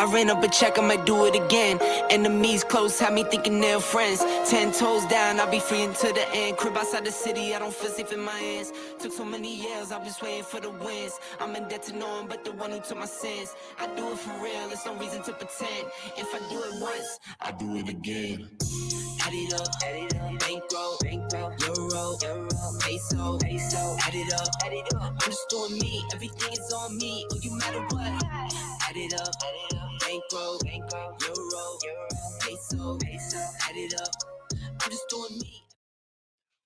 I ran up a check, I might do it again. Enemies close, had me thinking they're friends. 10 toes down, I'll be free until the end. Crib outside the city, I don't feel safe in my hands. Took so many years, I'm just waiting for the wins. I'm in debt to no one but the one who took my sins. I do it for real, there's no reason to pretend. If I do it once, I do it again. Add it up, bankroll, euro, peso, add it up, I'm just doing me, everything is on me, oh you matter what, add it up, bankroll, euro, peso, add it up, I'm just doing me.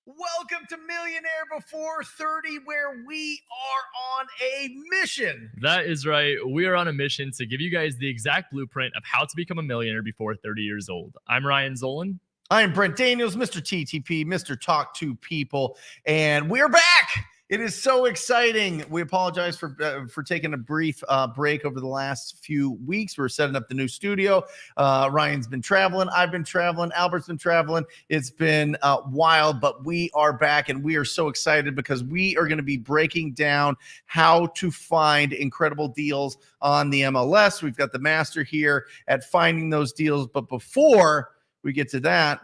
Welcome to Millionaire Before 30, where we are on a mission. That is right. We are on a mission to give you guys the exact blueprint of how to become a millionaire before 30 years old. I'm Ryan Zolan. I'm Brent Daniels, Mr. TTP, Mr. Talk to People, and we're back. It is so exciting. We apologize for taking a brief break over the last few weeks. We're setting up the new studio. Ryan's been traveling. I've been traveling. Albert's been traveling. It's been wild, but we are back, and we are so excited because we are going to be breaking down how to find incredible deals on the MLS. We've got the master here at finding those deals, but before we get to that,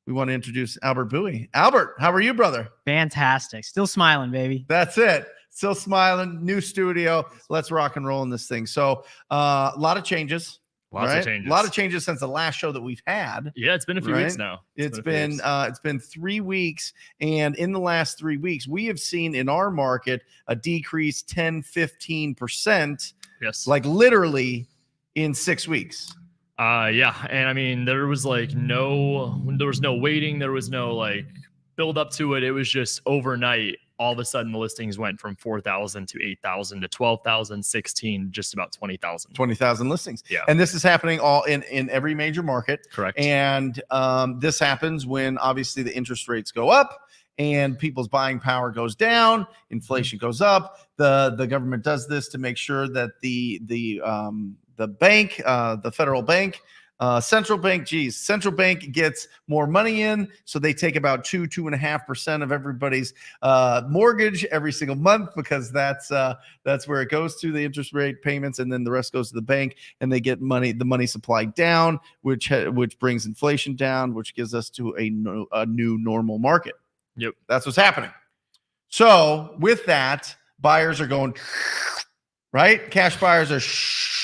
we want to introduce Albert Bowie. Albert, how are you, brother? Fantastic. Still smiling, baby. That's it. Still smiling. New studio. Let's rock and roll in this thing. So a lot of changes. Lots of changes. A lot of changes since the last show that we've had. Yeah, it's been a few weeks now. It's been 3 weeks. And in the last 3 weeks, we have seen in our market a decrease 10-15%. Yes. Like literally in 6 weeks. Yeah, and I mean there was no waiting, there was no like build up to it. It was just overnight. All of a sudden the listings went from 4,000 to 8,000 to 12,000, 16, just about 20,000. 20,000 listings. Yeah. And this is happening all in every major market. Correct. And this happens when obviously the interest rates go up and people's buying power goes down, inflation goes up. The government does this to make sure that the bank, the federal bank, central bank gets more money in. So they take about 2.5% of everybody's mortgage every single month, because that's where it goes to, the interest rate payments. And then the rest goes to the bank and they get the money supply down, which brings inflation down, which gives us to a new normal market. Yep. That's what's happening. So with that, buyers are going, right? Cash buyers are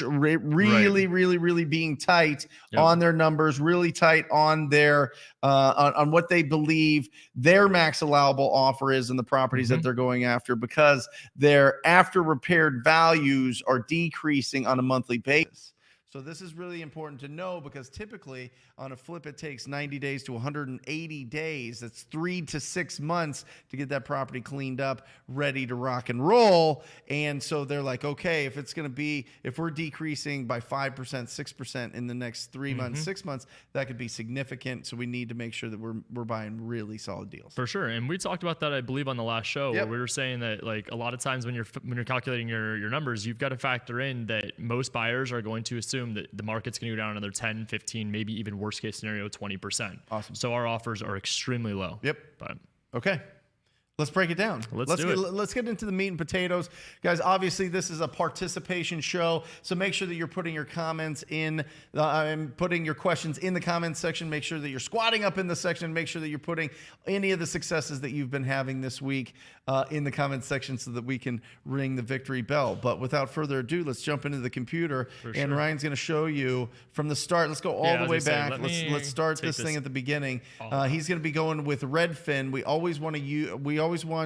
really being tight on their numbers, really tight on their on what they believe their max allowable offer is in the properties that they're going after, because their after repaired values are decreasing on a monthly basis. So this is really important to know, because typically on a flip, it takes 90 days to 180 days. That's 3 to 6 months to get that property cleaned up, ready to rock and roll. And so they're like, okay, if we're decreasing by 5%, 6% in the next 3 months, 6 months, that could be significant. So we need to make sure that we're buying really solid deals. For sure. And we talked about that, I believe, on the last show, where we were saying that like a lot of times when you're calculating your numbers, you've got to factor in that most buyers are going to assume that the market's going to go down another 10, 15, maybe even worst case scenario, 20%. Awesome. So our offers are extremely low. Yep. But okay. Let's break it down. Let's get into the meat and potatoes. Guys, obviously this is a participation show, so make sure that you're putting your comments in, putting your questions in the comments section. Make sure that you're squatting up in the section. Make sure that you're putting any of the successes that you've been having this week in the comments section, so that we can ring the victory bell. But without further ado, let's jump into the computer. And Ryan's going to show you from the start. Let's go all the way back. Let's start this thing at the beginning. He's going to be going with Redfin. We always want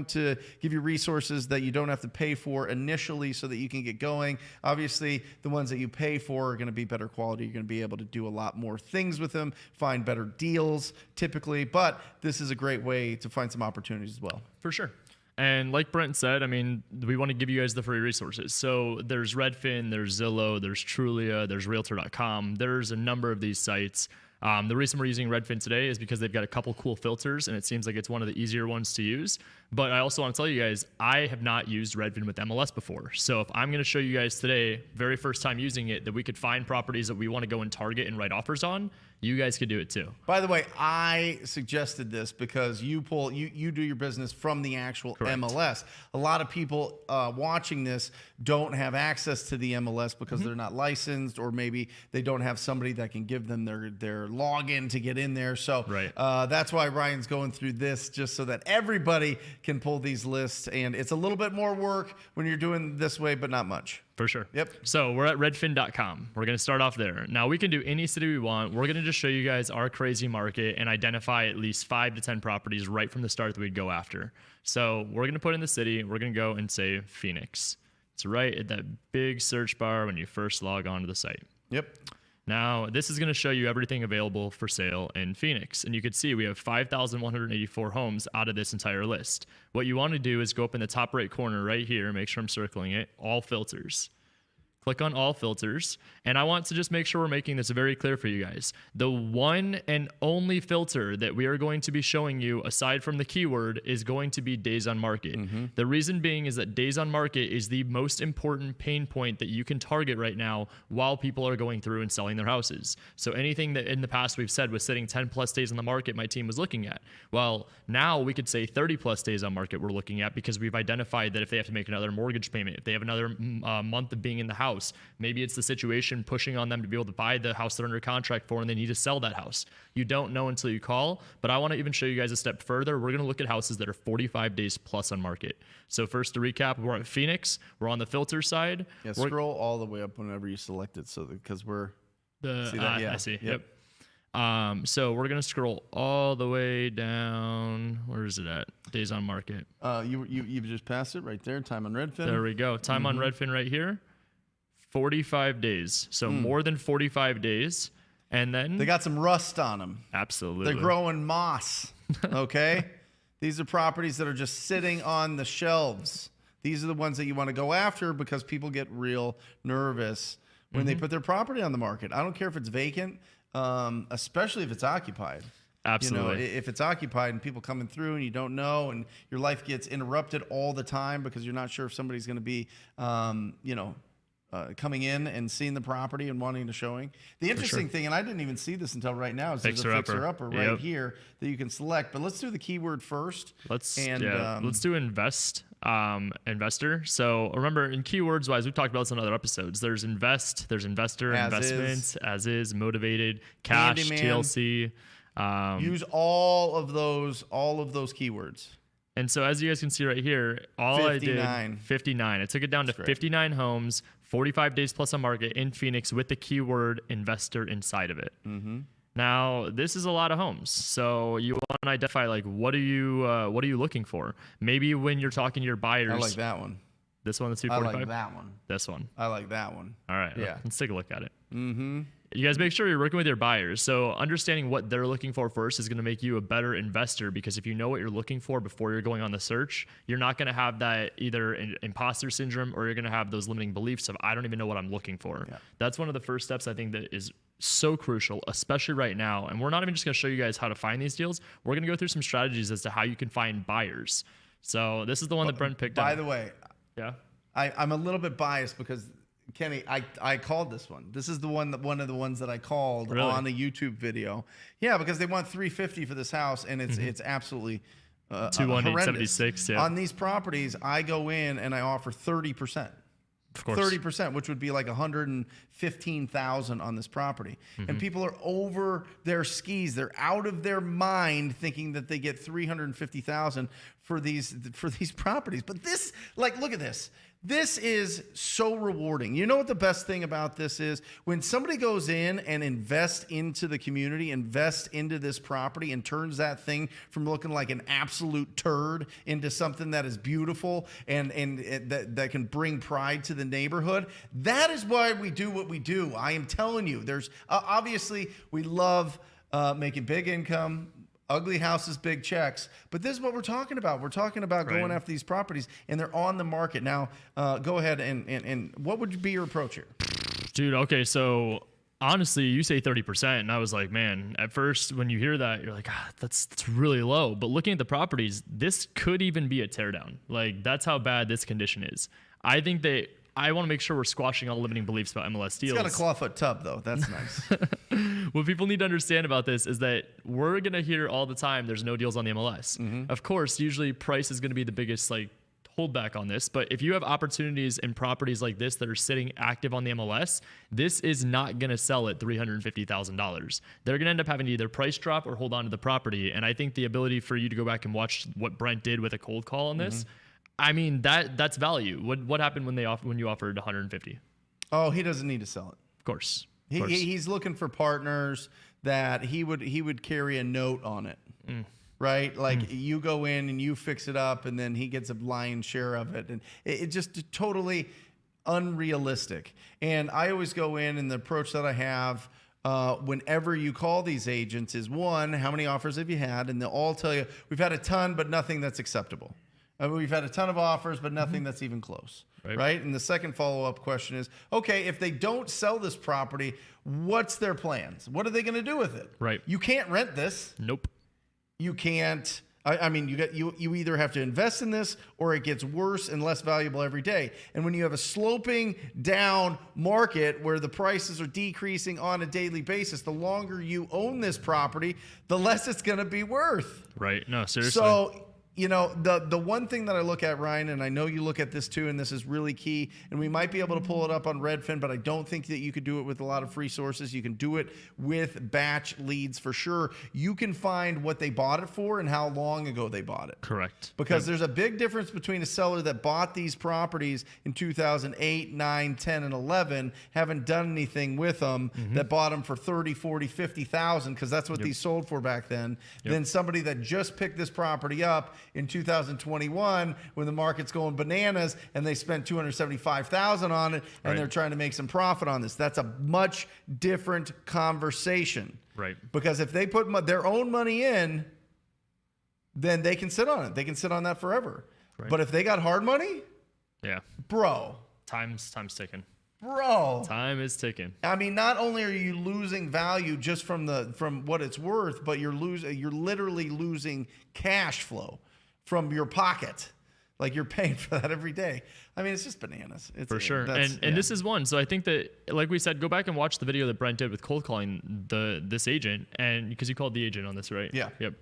to give you resources that you don't have to pay for initially, so that you can get going. Obviously, the ones that you pay for are going to be better quality. You're going to be able to do a lot more things with them, find better deals typically, but this is a great way to find some opportunities as well. For sure. And like Brent said, I mean, we want to give you guys the free resources. So there's Redfin, there's Zillow, there's Trulia, there's Realtor.com. There's a number of these sites. The reason we're using Redfin today is because they've got a couple cool filters, and it seems like it's one of the easier ones to use. But I also want to tell you guys, I have not used Redfin with MLS before. So if I'm going to show you guys today, very first time using it, that we could find properties that we want to go and target and write offers on, you guys could do it too. By the way, I suggested this because you do your business from the actual Correct. MLS. A lot of people watching this don't have access to the MLS because they're not licensed, or maybe they don't have somebody that can give them their login to get in there. So Right. That's why Ryan's going through this, just so that everybody can pull these lists. And it's a little bit more work when you're doing this way, but not much. For sure. Yep. So we're at redfin.com. We're going to start off there. Now we can do any city we want. We're going to just show you guys our crazy market and identify at least 5 to 10 properties right from the start that we'd go after. So we're going to put in the city. We're going to go and say Phoenix. It's right at that big search bar when you first log on to the site. Yep. Now, this is going to show you everything available for sale in Phoenix. And you can see we have 5,184 homes out of this entire list. What you want to do is go up in the top right corner right here, make sure I'm circling it, all filters. Click on all filters. And I want to just make sure we're making this very clear for you guys. The one and only filter that we are going to be showing you, aside from the keyword, is going to be days on market. The reason being is that days on market is the most important pain point that you can target right now while people are going through and selling their houses. So anything that in the past we've said was sitting 10 plus days on the market, my team was looking at. Well, now we could say 30 plus days on market we're looking at, because we've identified that if they have to make another mortgage payment, if they have another month of being in the house, maybe it's the situation pushing on them to be able to buy the house they're under contract for and they need to sell that house. You don't know until you call, but I want to even show you guys a step further. We're going to look at houses that are 45 days plus on market. So first, to recap, we're at Phoenix. We're on the filter side. Yeah, scroll all the way up whenever you select it, so because we're see that? Yeah. I see. Yep. So we're going to scroll all the way down. Where is it at? Days on market. You just passed it right there. Time on Redfin. There we go. Time on Redfin right here. 45 days. So more than 45 days. And then They got some rust on them. absolutely. They're growing moss. Okay? These are properties that are just sitting on the shelves. These are the ones that you want to go after, because people get real nervous when they put their property on the market. I don't care if it's vacant, especially if it's occupied. Absolutely. You know, if it's occupied and people coming through and you don't know, and your life gets interrupted all the time because you're not sure if somebody's going to be, coming in and seeing the property and wanting to showing. The interesting thing, and I didn't even see this until right now, is there's a fixer-upper right here that you can select. But let's do the keyword first. Let's do investor. So remember, in keywords wise, we've talked about this in other episodes. There's invest, there's investor, investments, as is, motivated, cash, Handyman. TLC. Use all of those keywords. And so as you guys can see right here, all 59. I did, 59. I took it down to 59 homes, 45 days plus on market in Phoenix with the keyword investor inside of it. Now, this is a lot of homes. So you want to identify, like, what are you looking for? Maybe when you're talking to your buyers. I like that one. This one, the I 245? like that one. This one. I like that one. All right. Yeah. Let's take a look at it. You guys make sure you're working with your buyers. So understanding what they're looking for first is going to make you a better investor, because if you know what you're looking for before you're going on the search, you're not going to have that either imposter syndrome, or you're going to have those limiting beliefs of, I don't even know what I'm looking for. Yeah. That's one of the first steps I think that is so crucial, especially right now. And we're not even just going to show you guys how to find these deals. We're going to go through some strategies as to how you can find buyers. So this is the one that Brent picked up. By the way, yeah, I'm a little bit biased because Kenny, I called this one. This is one of the ones that I called on the YouTube video. Yeah, because they want $350 for this house, and it's absolutely horrendous. 276. Yeah. On these properties, I go in and I offer 30%. Of course. 30%, which would be like $115,000 on this property. And people are over their skis. They're out of their mind thinking that they get $350,000 for these properties. But this, like, look at this. This is so rewarding. You know what the best thing about this is? When somebody goes in and invests into the community, invests into this property, and turns that thing from looking like an absolute turd into something that is beautiful and that can bring pride to the neighborhood. That is why we do what we do. I am telling you, there's obviously we love making big income. Ugly houses, big checks. But this is what we're talking about. We're talking about going after these properties, and they're on the market. Now, go ahead and what would be your approach here? Dude, okay, so honestly, you say 30%, and I was like, man, at first when you hear that, you're like, that's really low. But looking at the properties, this could even be a teardown. Like, that's how bad this condition is. I think that I want to make sure we're squashing all limiting beliefs about MLS deals. It's got a clawfoot tub, though. That's nice. What people need to understand about this is that we're going to hear all the time there's no deals on the MLS. Of course, usually price is going to be the biggest holdback on this, but if you have opportunities in properties like this that are sitting active on the MLS, this is not going to sell at $350,000. They're going to end up having to either price drop or hold on to the property. And I think the ability for you to go back and watch what Brent did with a cold call on this, I mean, that's value. What happened when you offered 150? Oh, he doesn't need to sell it. Of course. He's looking for partners that he would carry a note on it. Right? Like you go in and you fix it up and then he gets a lion's share of it. And it just totally unrealistic. And I always go in and the approach that I have whenever you call these agents is, one, how many offers have you had? And they'll all tell you, we've had a ton, but nothing that's acceptable. We've had a ton of offers, but nothing that's even close. Right? And the second follow-up question is, okay, if they don't sell this property, what's their plans? What are they going to do with it? Right. You can't rent this. Nope. You can't. I mean, you either have to invest in this or it gets worse and less valuable every day. And when you have a sloping down market where the prices are decreasing on a daily basis, the longer you own this property, the less it's going to be worth. Right. No, seriously. So, you know, the one thing that I look at, Ryan, and I know you look at this too, and this is really key, and we might be able to pull it up on Redfin, but I don't think that you could do it with a lot of free sources. You can do it with batch leads for sure. You can find what they bought it for and how long ago they bought it. Correct. Because there's a big difference between a seller that bought these properties in 2008, 9, 10, and 11, haven't done anything with them, that bought them for 30, 40, 50,000, because that's what these sold for back then, than somebody that just picked this property up in 2021 when the market's going bananas and they spent $275,000 on it and they're trying to make some profit on this. That's a much different conversation. Right. Because if they put their own money in, then they can sit on it. They can sit on that forever. Right. But if they got hard money, bro, time's ticking. Bro, time is ticking. I mean, not only are you losing value just from what it's worth, but you're literally losing cash flow from your pocket. Like you're paying for that every day. I mean, it's just bananas. For sure. And this is one. So I think that, like we said, go back and watch the video that Brent did with cold calling this agent, and because you called the agent on this, right? Yeah. Yep.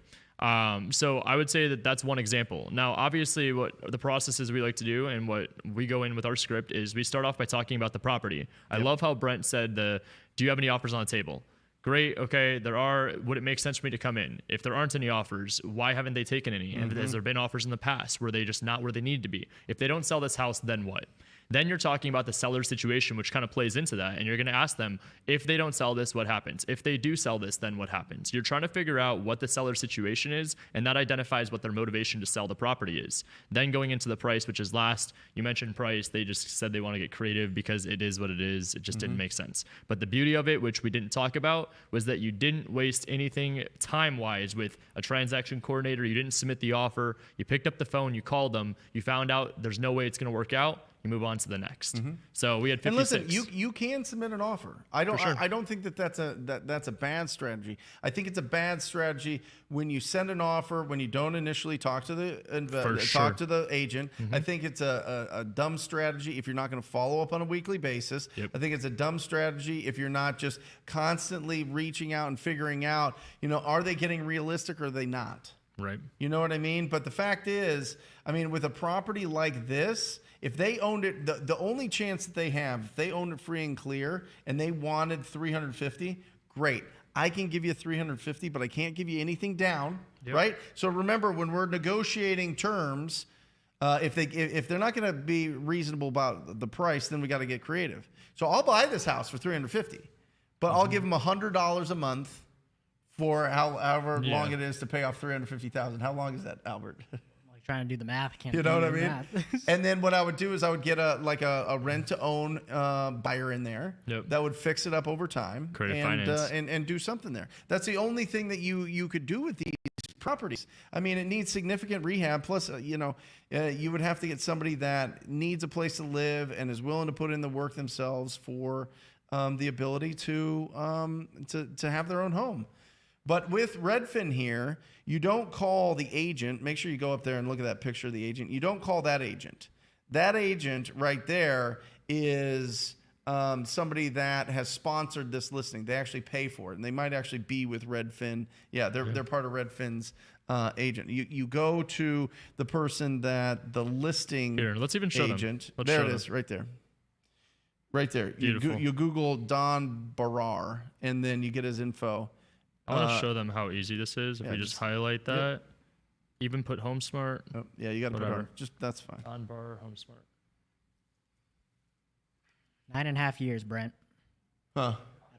So I would say that that's one example. Now, obviously, what the processes we like to do and what we go in with our script is we start off by talking about the property. I love how Brent said do you have any offers on the table? Great. Okay. Would it make sense for me to come in? If there aren't any offers, why haven't they taken any? And has there been offers in the past? Were they just not where they need to be? If they don't sell this house, then what? Then you're talking about the seller situation, which kind of plays into that. And you're going to ask them, if they don't sell this, what happens? If they do sell this, then what happens? You're trying to figure out what the seller situation is, and that identifies what their motivation to sell the property is. Then going into the price, which is last, you mentioned price. They just said they want to get creative because it is what it is. It just didn't make sense. But the beauty of it, which we didn't talk about, was that you didn't waste anything time-wise with a transaction coordinator. You didn't submit the offer. You picked up the phone. You called them. You found out there's no way it's going to work out. You move on to the next. So we had 56. And listen, you can submit an offer. I don't think that's a bad strategy. I think it's a bad strategy when you send an offer when you don't initially talk to the agent. I think it's a dumb strategy if you're not going to follow up on a weekly basis. I think it's a dumb strategy if you're not just constantly reaching out and figuring out, are they getting realistic or are they not? Right. You know what I mean? But the fact is, I mean, with a property like this, if they owned it, the only chance that they have, if they owned it free and clear and they wanted 350, great. I can give you 350, but I can't give you anything down, right? So remember, when we're negotiating terms, if they're not going to be reasonable about the price, then we got to get creative. So I'll buy this house for 350, but I'll give them $100 a month for however long it is to pay off 350,000. How long is that, Albert? Trying to do the math. I can't. You know what I mean? And then what I would do is I would get a rent to own buyer in there that would fix it up over time and do something there. That's the only thing that you could do with these properties. I mean, it needs significant rehab. Plus, you would have to get somebody that needs a place to live and is willing to put in the work themselves for the ability to have their own home. But with Redfin here, you don't call the agent. Make sure you go up there and look at that picture of the agent. You don't call that agent. That agent right there is somebody that has sponsored this listing. They actually pay for it, and they might actually be with Redfin. Yeah, they're part of Redfin's agent. You go to the person that the listing Here, let's even show agent. Them. There it is, right there. Right there. You Google Don Barrar, and then you get his info. I want to show them how easy this is. If we just highlight that, even put HomeSmart. Oh, yeah, you got to put it. Just that's fine. Don Barrar, HomeSmart. 9.5 years, Brent. Huh?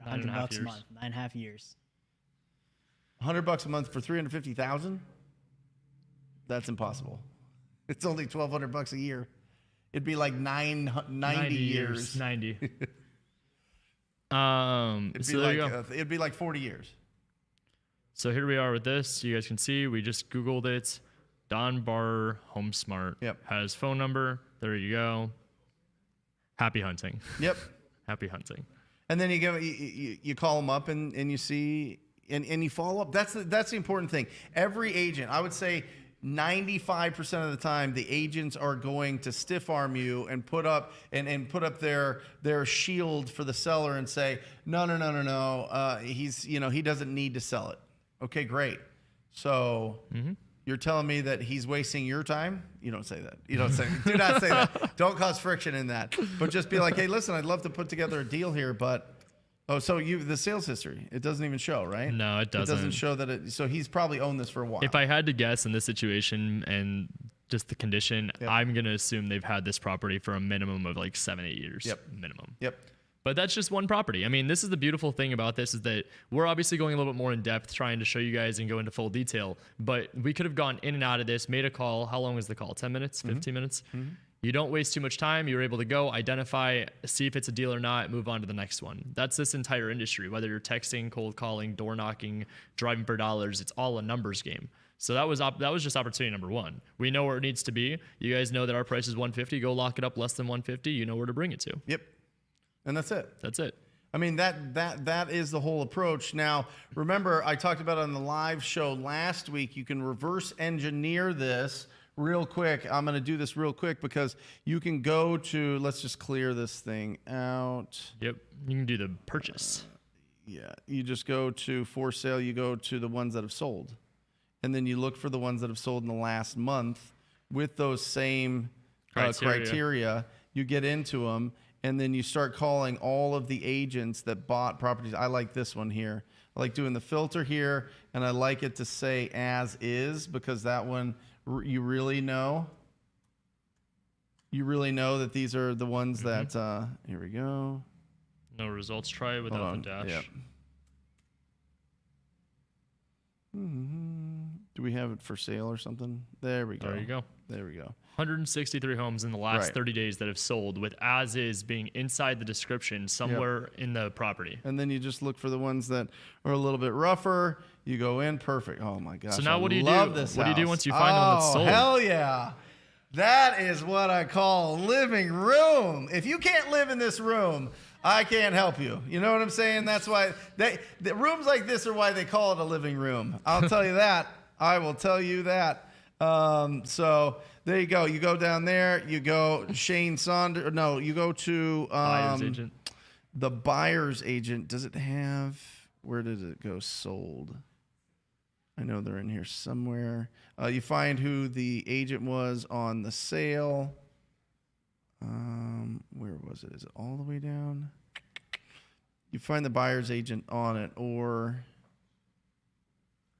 $100 a month. 9.5 years. $100 a month for $350,000? That's impossible. It's only $1,200 a year. It'd be like 90 years. 90. It'd be like 40 years. So here we are with this. You guys can see we just Googled it. Don Barrar HomeSmart. Yep. Has phone number. There you go. Happy hunting. Yep. Happy hunting. And then you call them up and you see and you follow up. That's the important thing. Every agent, I would say 95% of the time, the agents are going to stiff arm you and put up their shield for the seller and say, no. He doesn't need to sell it. Okay, great. So you're telling me that he's wasting your time? You don't say that. You don't say. Do not say that. Don't cause friction in that. But just be like, hey, listen, I'd love to put together a deal here, but. Oh, so the sales history, it doesn't even show, right? No, it doesn't. It doesn't show that so he's probably owned this for a while. If I had to guess in this situation and just the condition, I'm going to assume they've had this property for a minimum of like 7-8 years. Yep. Minimum. Yep. But that's just one property. I mean, this is the beautiful thing about this is that we're obviously going a little bit more in depth trying to show you guys and go into full detail, but we could have gone in and out of this, made a call. How long was the call? 10 minutes, 15 minutes? You don't waste too much time. You're able to go, identify, see if it's a deal or not, move on to the next one. That's this entire industry. Whether you're texting, cold calling, door knocking, driving for dollars, it's all a numbers game. So that was just opportunity number one. We know where it needs to be. You guys know that our price is $150. Go lock it up less than $150. You know where to bring it to. Yep. And that's it. That's it. I mean, that is the whole approach. Now, remember, I talked about on the live show last week, you can reverse engineer this real quick. I'm going to do this real quick because you can go to, let's just clear this thing out. Yep. You can do the purchase. Yeah. You just go to for sale. You go to the ones that have sold. And then you look for the ones that have sold in the last month with those same criteria. You get into them. And then you start calling all of the agents that bought properties. I like this one here. I like doing the filter here. And I like it to say as is because that one, you really know that these are the ones that, here we go. No results. Try it without the dash. Yep. Do we have it for sale or something? There we go. There you go. There we go. 163 homes in the last 30 days that have sold with as is being inside the description somewhere in the property. And then you just look for the ones that are a little bit rougher. You go in, perfect. Oh my gosh. So now what do you do? What do you do once you find one that's sold? Hell yeah. That is what I call living room. If you can't live in this room, I can't help you. You know what I'm saying? That's why the rooms like this are why they call it a living room. I'll tell you that. I will tell you that. So there you go. You go down there. You go Shane Saunders. No, you go to Buyer's agent. The buyer's agent. Does it have? Where did it go? Sold. I know they're in here somewhere. You find who the agent was on the sale. Where was it? Is it all the way down? You find the buyer's agent on it, or.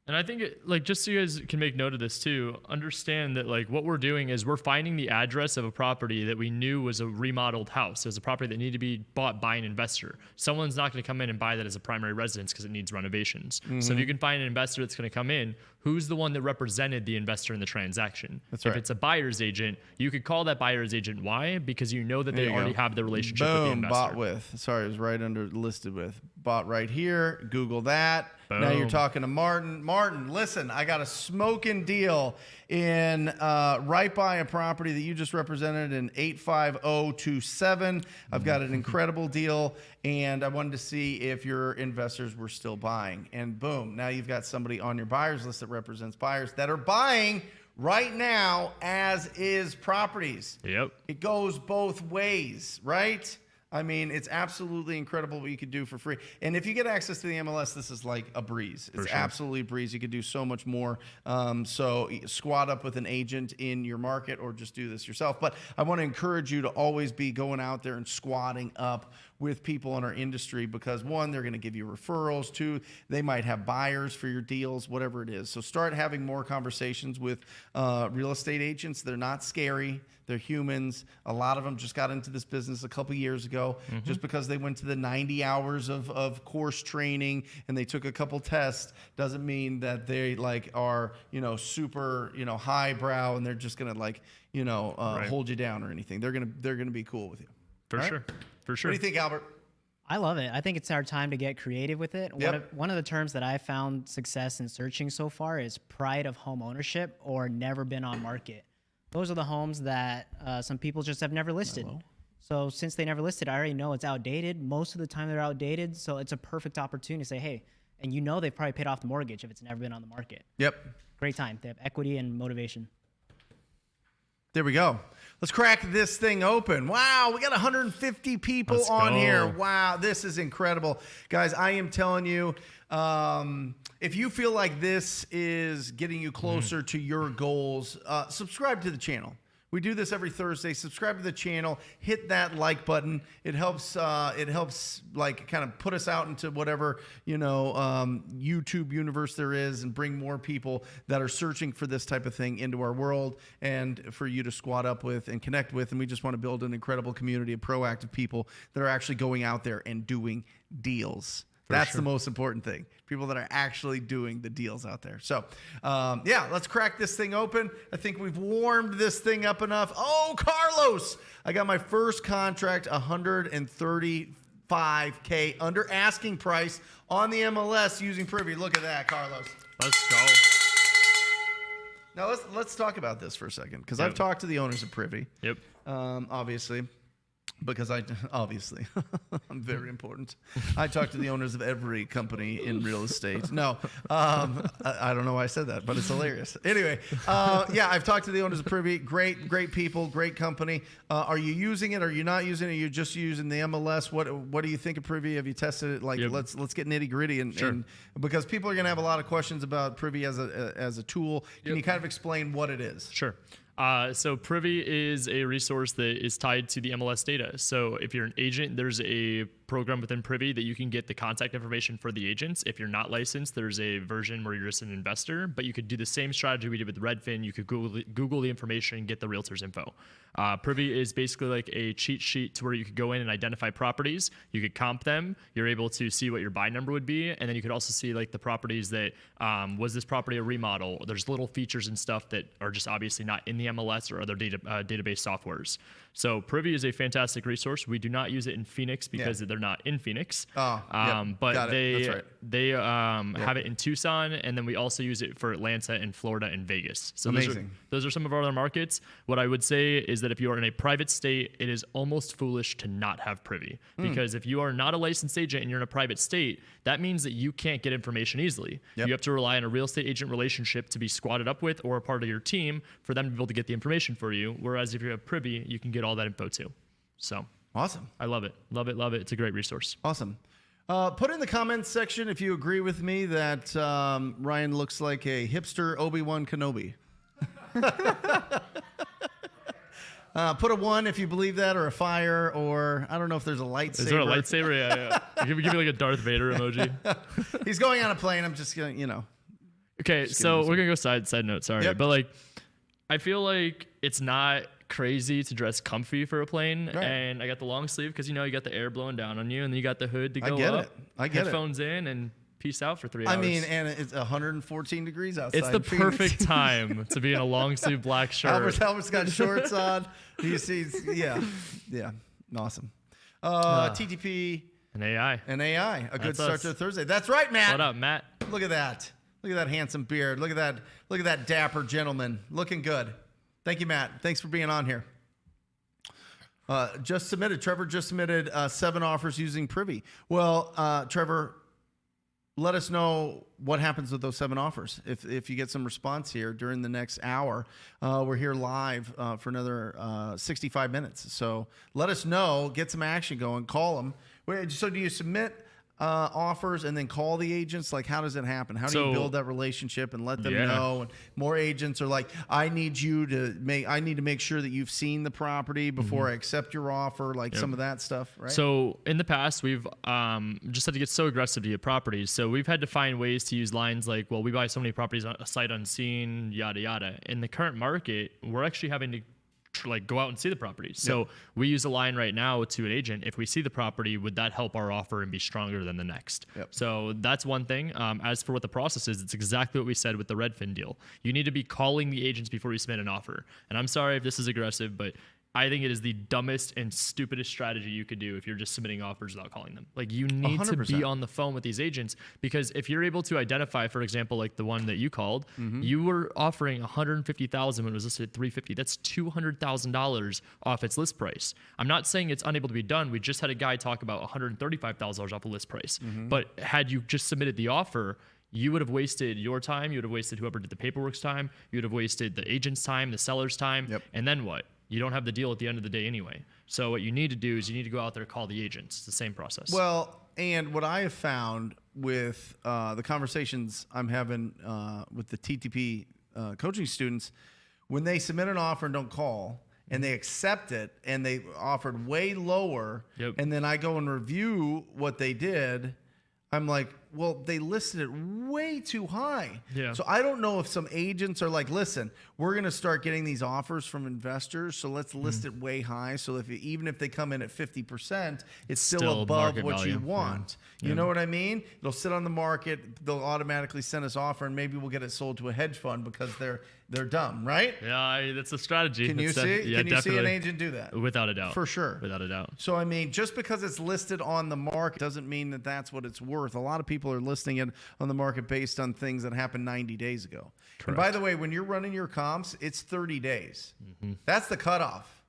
And I think, just so you guys can make note of this too, understand that what we're doing is we're finding the address of a property that we knew was a remodeled house. It was a property that needed to be bought by an investor. Someone's not going to come in and buy that as a primary residence because it needs renovations. So if you can find an investor that's going to come in, who's the one that represented the investor in the transaction? That's right. If it's a buyer's agent, you could call that buyer's agent. Why? Because you know that they already have the relationship with the investor. Bought with. Sorry, it was right under listed with. Bought right here. Google that. Boom. Now you're talking to Martin. Martin, listen, I got a smoking deal in right by a property that you just represented in 85027. I've got an incredible deal, and I wanted to see if your investors were still buying. And boom, now you've got somebody on your buyers list that represents buyers that are buying right now as is properties. Yep. It goes both ways, right? I mean, it's absolutely incredible what you could do for free. And if you get access to the MLS, this is like a breeze. It's absolutely a breeze. You could do so much more. So squat up with an agent in your market or just do this yourself. But I want to encourage you to always be going out there and squatting up with people in our industry because, one, they're going to give you referrals. Two, they might have buyers for your deals, whatever it is. So start having more conversations with real estate agents. They're not scary. They're humans. A lot of them just got into this business a couple years ago just because they went to the 90 hours of course training and they took a couple tests doesn't mean that they like are, super, highbrow and they're just going to hold you down or anything. They're going to be cool with you. For sure. What do you think, Albert? I love it. I think it's our time to get creative with it. Yep. One of the terms that I found success in searching so far is pride of home ownership or never been on market. Those are the homes that some people just have never listed. So since they never listed, I already know it's outdated. Most of the time they're outdated. So it's a perfect opportunity to say, hey, and they've probably paid off the mortgage if it's never been on the market. Yep. Great time. They have equity and motivation. There we go. Let's crack this thing open. Wow, we got 150 people on here. Wow, this is incredible. Guys, I am telling you, if you feel like this is getting you closer to your goals, subscribe to the channel. We do this every Thursday. Subscribe to the channel. Hit that like button. It helps. Like kind of put us out into whatever YouTube universe there is, and bring more people that are searching for this type of thing into our world, and for you to squat up with and connect with. And we just want to build an incredible community of proactive people that are actually going out there and doing deals. That's the most important thing. People that are actually doing the deals out there. So, let's crack this thing open. I think we've warmed this thing up enough. Oh, Carlos, I got my first contract, $135K under asking price on the MLS using Privy. Look at that, Carlos. Let's go. Now let's talk about this for a second because I've talked to the owners of Privy. Yep. Obviously. Because I'm very important. I talk to the owners of every company in real estate. No, I don't know why I said that, but it's hilarious. Anyway, I've talked to the owners of Privy. Great people, great company. Are you using it? Are you not using it? Are you just using the MLS? What do you think of Privy? Have you tested it? Like, let's get nitty gritty and because people are going to have a lot of questions about Privy as a tool. Can you kind of explain what it is? Sure. So Privy is a resource that is tied to the MLS data. So if you're an agent, there's a program within Privy that you can get the contact information for the agents. If you're not licensed, there's a version where you're just an investor, but you could do the same strategy we did with Redfin. You could Google the information and get the realtor's info. Privy is basically like a cheat sheet to where you could go in and identify properties. You could comp them. You're able to see what your buy number would be. And then you could also see like the properties that, was this property a remodel? There's little features and stuff that are just obviously not in the MLS or other database softwares. So Privy is a fantastic resource. We do not use it in Phoenix because they're not in Phoenix. But they have it in Tucson, and then we also use it for Atlanta and Florida and Vegas. So those are some of our other markets. What I would say is that if you are in a private state, it is almost foolish to not have Privy, because if you are not a licensed agent and you're in a private state, that means that you can't get information easily. You have to rely on a real estate agent relationship to be squatted up with or a part of your team for them to be able to get the information for you. Whereas if you have Privy, you can get all that info too. So awesome. I love it. Love it. Love it. It's a great resource. Awesome. Put in the comments section if you agree with me that Ryan looks like a hipster Obi-Wan Kenobi. Put a 1 if you believe that, or a fire, or I don't know if there's a lightsaber. Is there a lightsaber? Yeah. Give me like a Darth Vader emoji. He's going on a plane. I'm just going to, Okay, so we're going to go side note, sorry. But like, I feel like it's not crazy to dress comfy for a plane, and I got the long sleeve because you got the air blowing down on you, and then you got the hood to go up. I get it. Headphones in, and peace out for 3 hours. I mean, and it's 114 degrees outside. It's the perfect time to be in a long sleeve black shirt. Albert's got shorts on. He sees, awesome. TTP and AI. A good start to Thursday. That's right, Matt. What up, Matt? Look at that. Look at that handsome beard. Look at that dapper gentleman. Looking good. Thank you, Matt. Thanks for being on here. Trevor just submitted 7 offers using Privy. Well, Trevor, let us know what happens with those 7 offers. If you get some response here during the next hour, we're here live for another 65 minutes. So let us know, get some action going, call them. So do you submit offers and then call the agents? Like, how does it happen? How do you build that relationship and let them know? And more agents are like, I need to make sure that you've seen the property before I accept your offer, like some of that stuff, right? So in the past, we've just had to get so aggressive to get properties. So we've had to find ways to use lines like, well, we buy so many properties on a sight unseen, yada, yada. In the current market, we're actually having to go out and see the property. So we use a line right now to an agent. If we see the property, would that help our offer and be stronger than the next? So that's one thing. As for what the process is, it's exactly what we said with the Redfin deal. You need to be calling the agents before you submit an offer. And I'm sorry if this is aggressive, but I think it is the dumbest and stupidest strategy you could do if you're just submitting offers without calling them. Like, you need 100%. To be on the phone with these agents, because if you're able to identify, for example, like the one that you called, you were offering $150,000 when it was listed at $350,000. That's $200,000 off its list price. I'm not saying it's unable to be done. We just had a guy talk about $135,000 off the list price. But had you just submitted the offer, you would have wasted your time. You would have wasted whoever did the paperwork's time. You would have wasted the agent's time, the seller's time. And then what? You don't have the deal at the end of the day anyway. So what you need to do is you need to go out there and call the agents. It's the same process. Well, and what I have found with the conversations I'm having with the TTP coaching students, when they submit an offer and don't call, and they accept it, and they offered way lower, and then I go and review what they did, I'm like, well, they listed it way too high. So I don't know if some agents are like, listen, we're going to start getting these offers from investors, so let's list it way high. So even if they come in at 50%, it's still above what you want. You know what I mean? It'll sit on the market. They'll automatically send us offer, and maybe we'll get it sold to a hedge fund because they're dumb, right? Yeah, that's a strategy. Can you see? Can you see an agent do that? Without a doubt. For sure. Without a doubt. So, I mean, just because it's listed on the market doesn't mean that that's what it's worth. A lot of people are listing it on the market based on things that happened 90 days ago. Correct. And by the way, when you're running your comps, it's 30 days. That's the cutoff.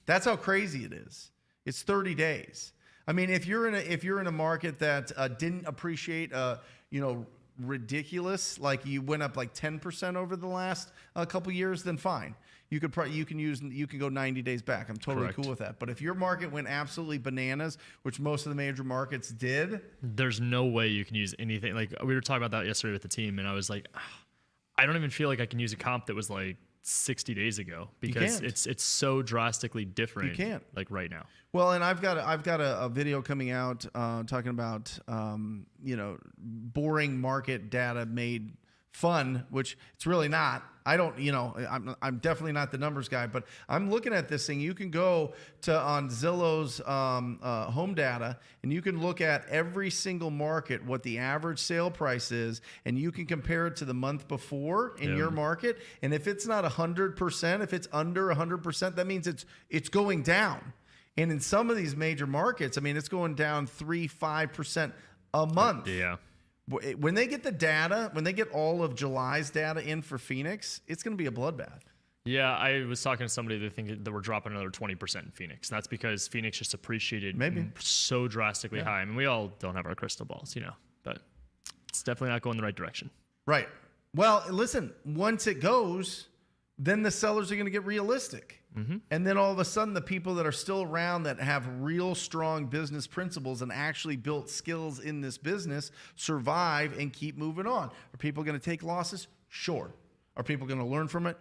That's how crazy it is. It's 30 days. I mean, if you're in a market that didn't appreciate, ridiculous, like you went up like 10% over the last couple years, then fine. You can go 90 days back. I'm totally cool with that. But if your market went absolutely bananas, which most of the major markets did, there's no way you can use anything. Like, we were talking about that yesterday with the team, and I was like, I don't even feel like I can use a comp that was like 60 days ago, because it's so drastically different. You can't, like, right now. Well, and I've got a video coming out talking about boring market data made fun, which it's really not. I'm definitely not the numbers guy, but I'm looking at this thing. You can go on Zillow's home data, and you can look at every single market, what the average sale price is, and you can compare it to the month before in your market. And if it's not 100%, if it's under 100%, that means it's going down. And in some of these major markets, I mean, it's going down 3-5% a month. Yeah. When they get the data, when they get all of July's data in for Phoenix, it's going to be a bloodbath. Yeah, I was talking to somebody that think that we're dropping another 20% in Phoenix. And that's because Phoenix just appreciated so drastically high. I mean, we all don't have our crystal balls, but it's definitely not going the right direction. Right. Well, listen, once it goes, then the sellers are going to get realistic. And then all of a sudden, the people that are still around that have real strong business principles and actually built skills in this business survive and keep moving on. Are people going to take losses? Sure. Are people going to learn from it?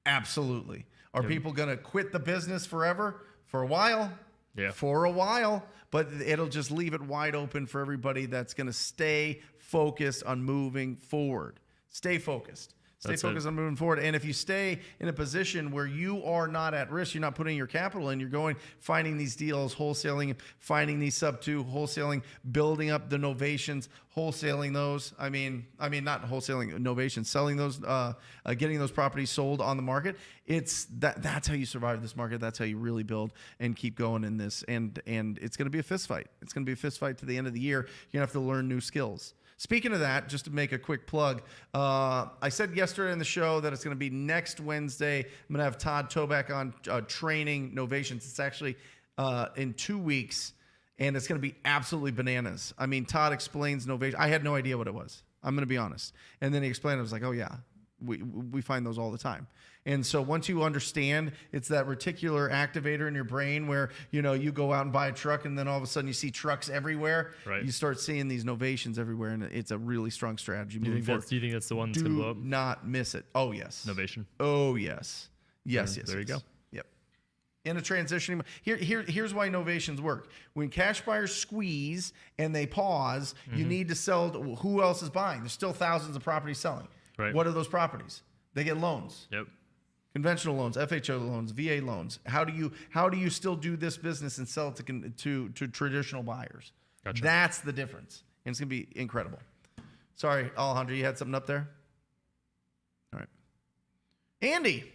Absolutely. Are people going to quit the business forever? For a while. Yeah. For a while. But it'll just leave it wide open for everybody that's going to stay focused on moving forward. Stay focused. Stay focused on moving forward. And if you stay in a position where you are not at risk, you're not putting your capital in, you're going, finding these deals, wholesaling, finding these sub-2, wholesaling, building up the novations, wholesaling those. I mean, not wholesaling, novations, selling those, getting those properties sold on the market. That's how you survive this market. That's how you really build and keep going in this. And it's going to be a fist fight. It's going to be a fist fight to the end of the year. You're going to have to learn new skills. Speaking of that, just to make a quick plug, I said yesterday in the show that it's going to be next Wednesday. I'm going to have Todd Toback on training novations. It's actually in 2 weeks. and it's going to be absolutely bananas. I mean, Todd explains novation. I had no idea what it was. I'm going to be honest. And then he explained it. I was like, oh yeah, we find those all the time. And so once you understand, it's that reticular activator in your brain where, you know, you go out and buy a truck and then all of a sudden you see trucks everywhere. Right. You start seeing these novations everywhere, and it's a really strong strategy. Do you think that's the one that's going to blow up? Do not miss it. Oh, yes. Novation. Oh, yes. Yes. There you go. Yep. In a transitioning, here's why novations work. When cash buyers squeeze and they pause, you need to sell to who else is buying. There's still thousands of properties selling. Right. What are those properties? They get loans. Yep. Conventional loans, FHO loans, VA loans. How do you still do this business and sell it to traditional buyers? Gotcha. That's the difference, and it's gonna be incredible. Sorry, Alejandro, you had something up there. All right, Andy.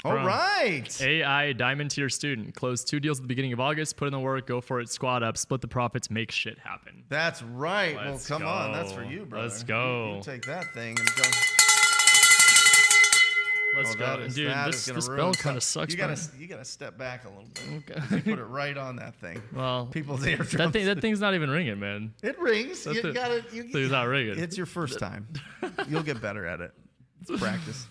All right. AI Diamond Tier student. Close 2 deals at the beginning of August. Put in the work. Go for it. Squad up. Split the profits. Make shit happen. That's right. Well, come on. That's for you, brother. Let's go. You take that thing and go. Let's go. Dude, this bell kind of sucks. You gotta step back a little bit. Okay. Put it right on that thing. Well, people's eardrums. That thing's not even ringing, man. It rings. It's not ringing. It's your first time. You'll get better at it. It's practice.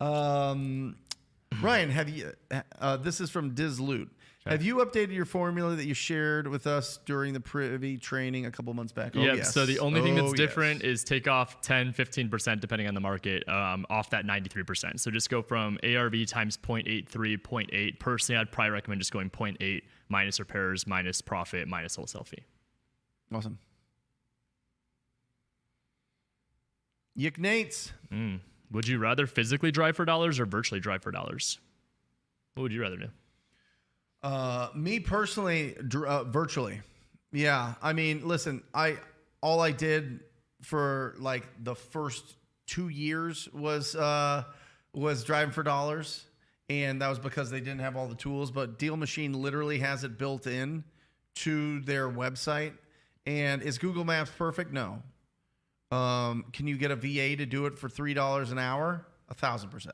Ryan, have you? This is from Diz Loot. Okay. Have you updated your formula that you shared with us during the Privy training a couple months back? Yeah. Yes. So the only thing that's different is take off 10, 15% depending on the market off that 93%. So just go from ARV times 0.83, 0.8. Personally, I'd probably recommend just going 0.8 minus repairs, minus profit, minus wholesale fee. Awesome. Yick Nates. Would you rather physically drive for dollars or virtually drive for dollars? What would you rather do? Me personally, virtually. Yeah. I mean, listen, all I did for like the first 2 years was driving for dollars. And that was because they didn't have all the tools, but Deal Machine literally has it built in to their website. And is Google Maps perfect? No. Can you get a VA to do it for $3 an hour? 1,000%.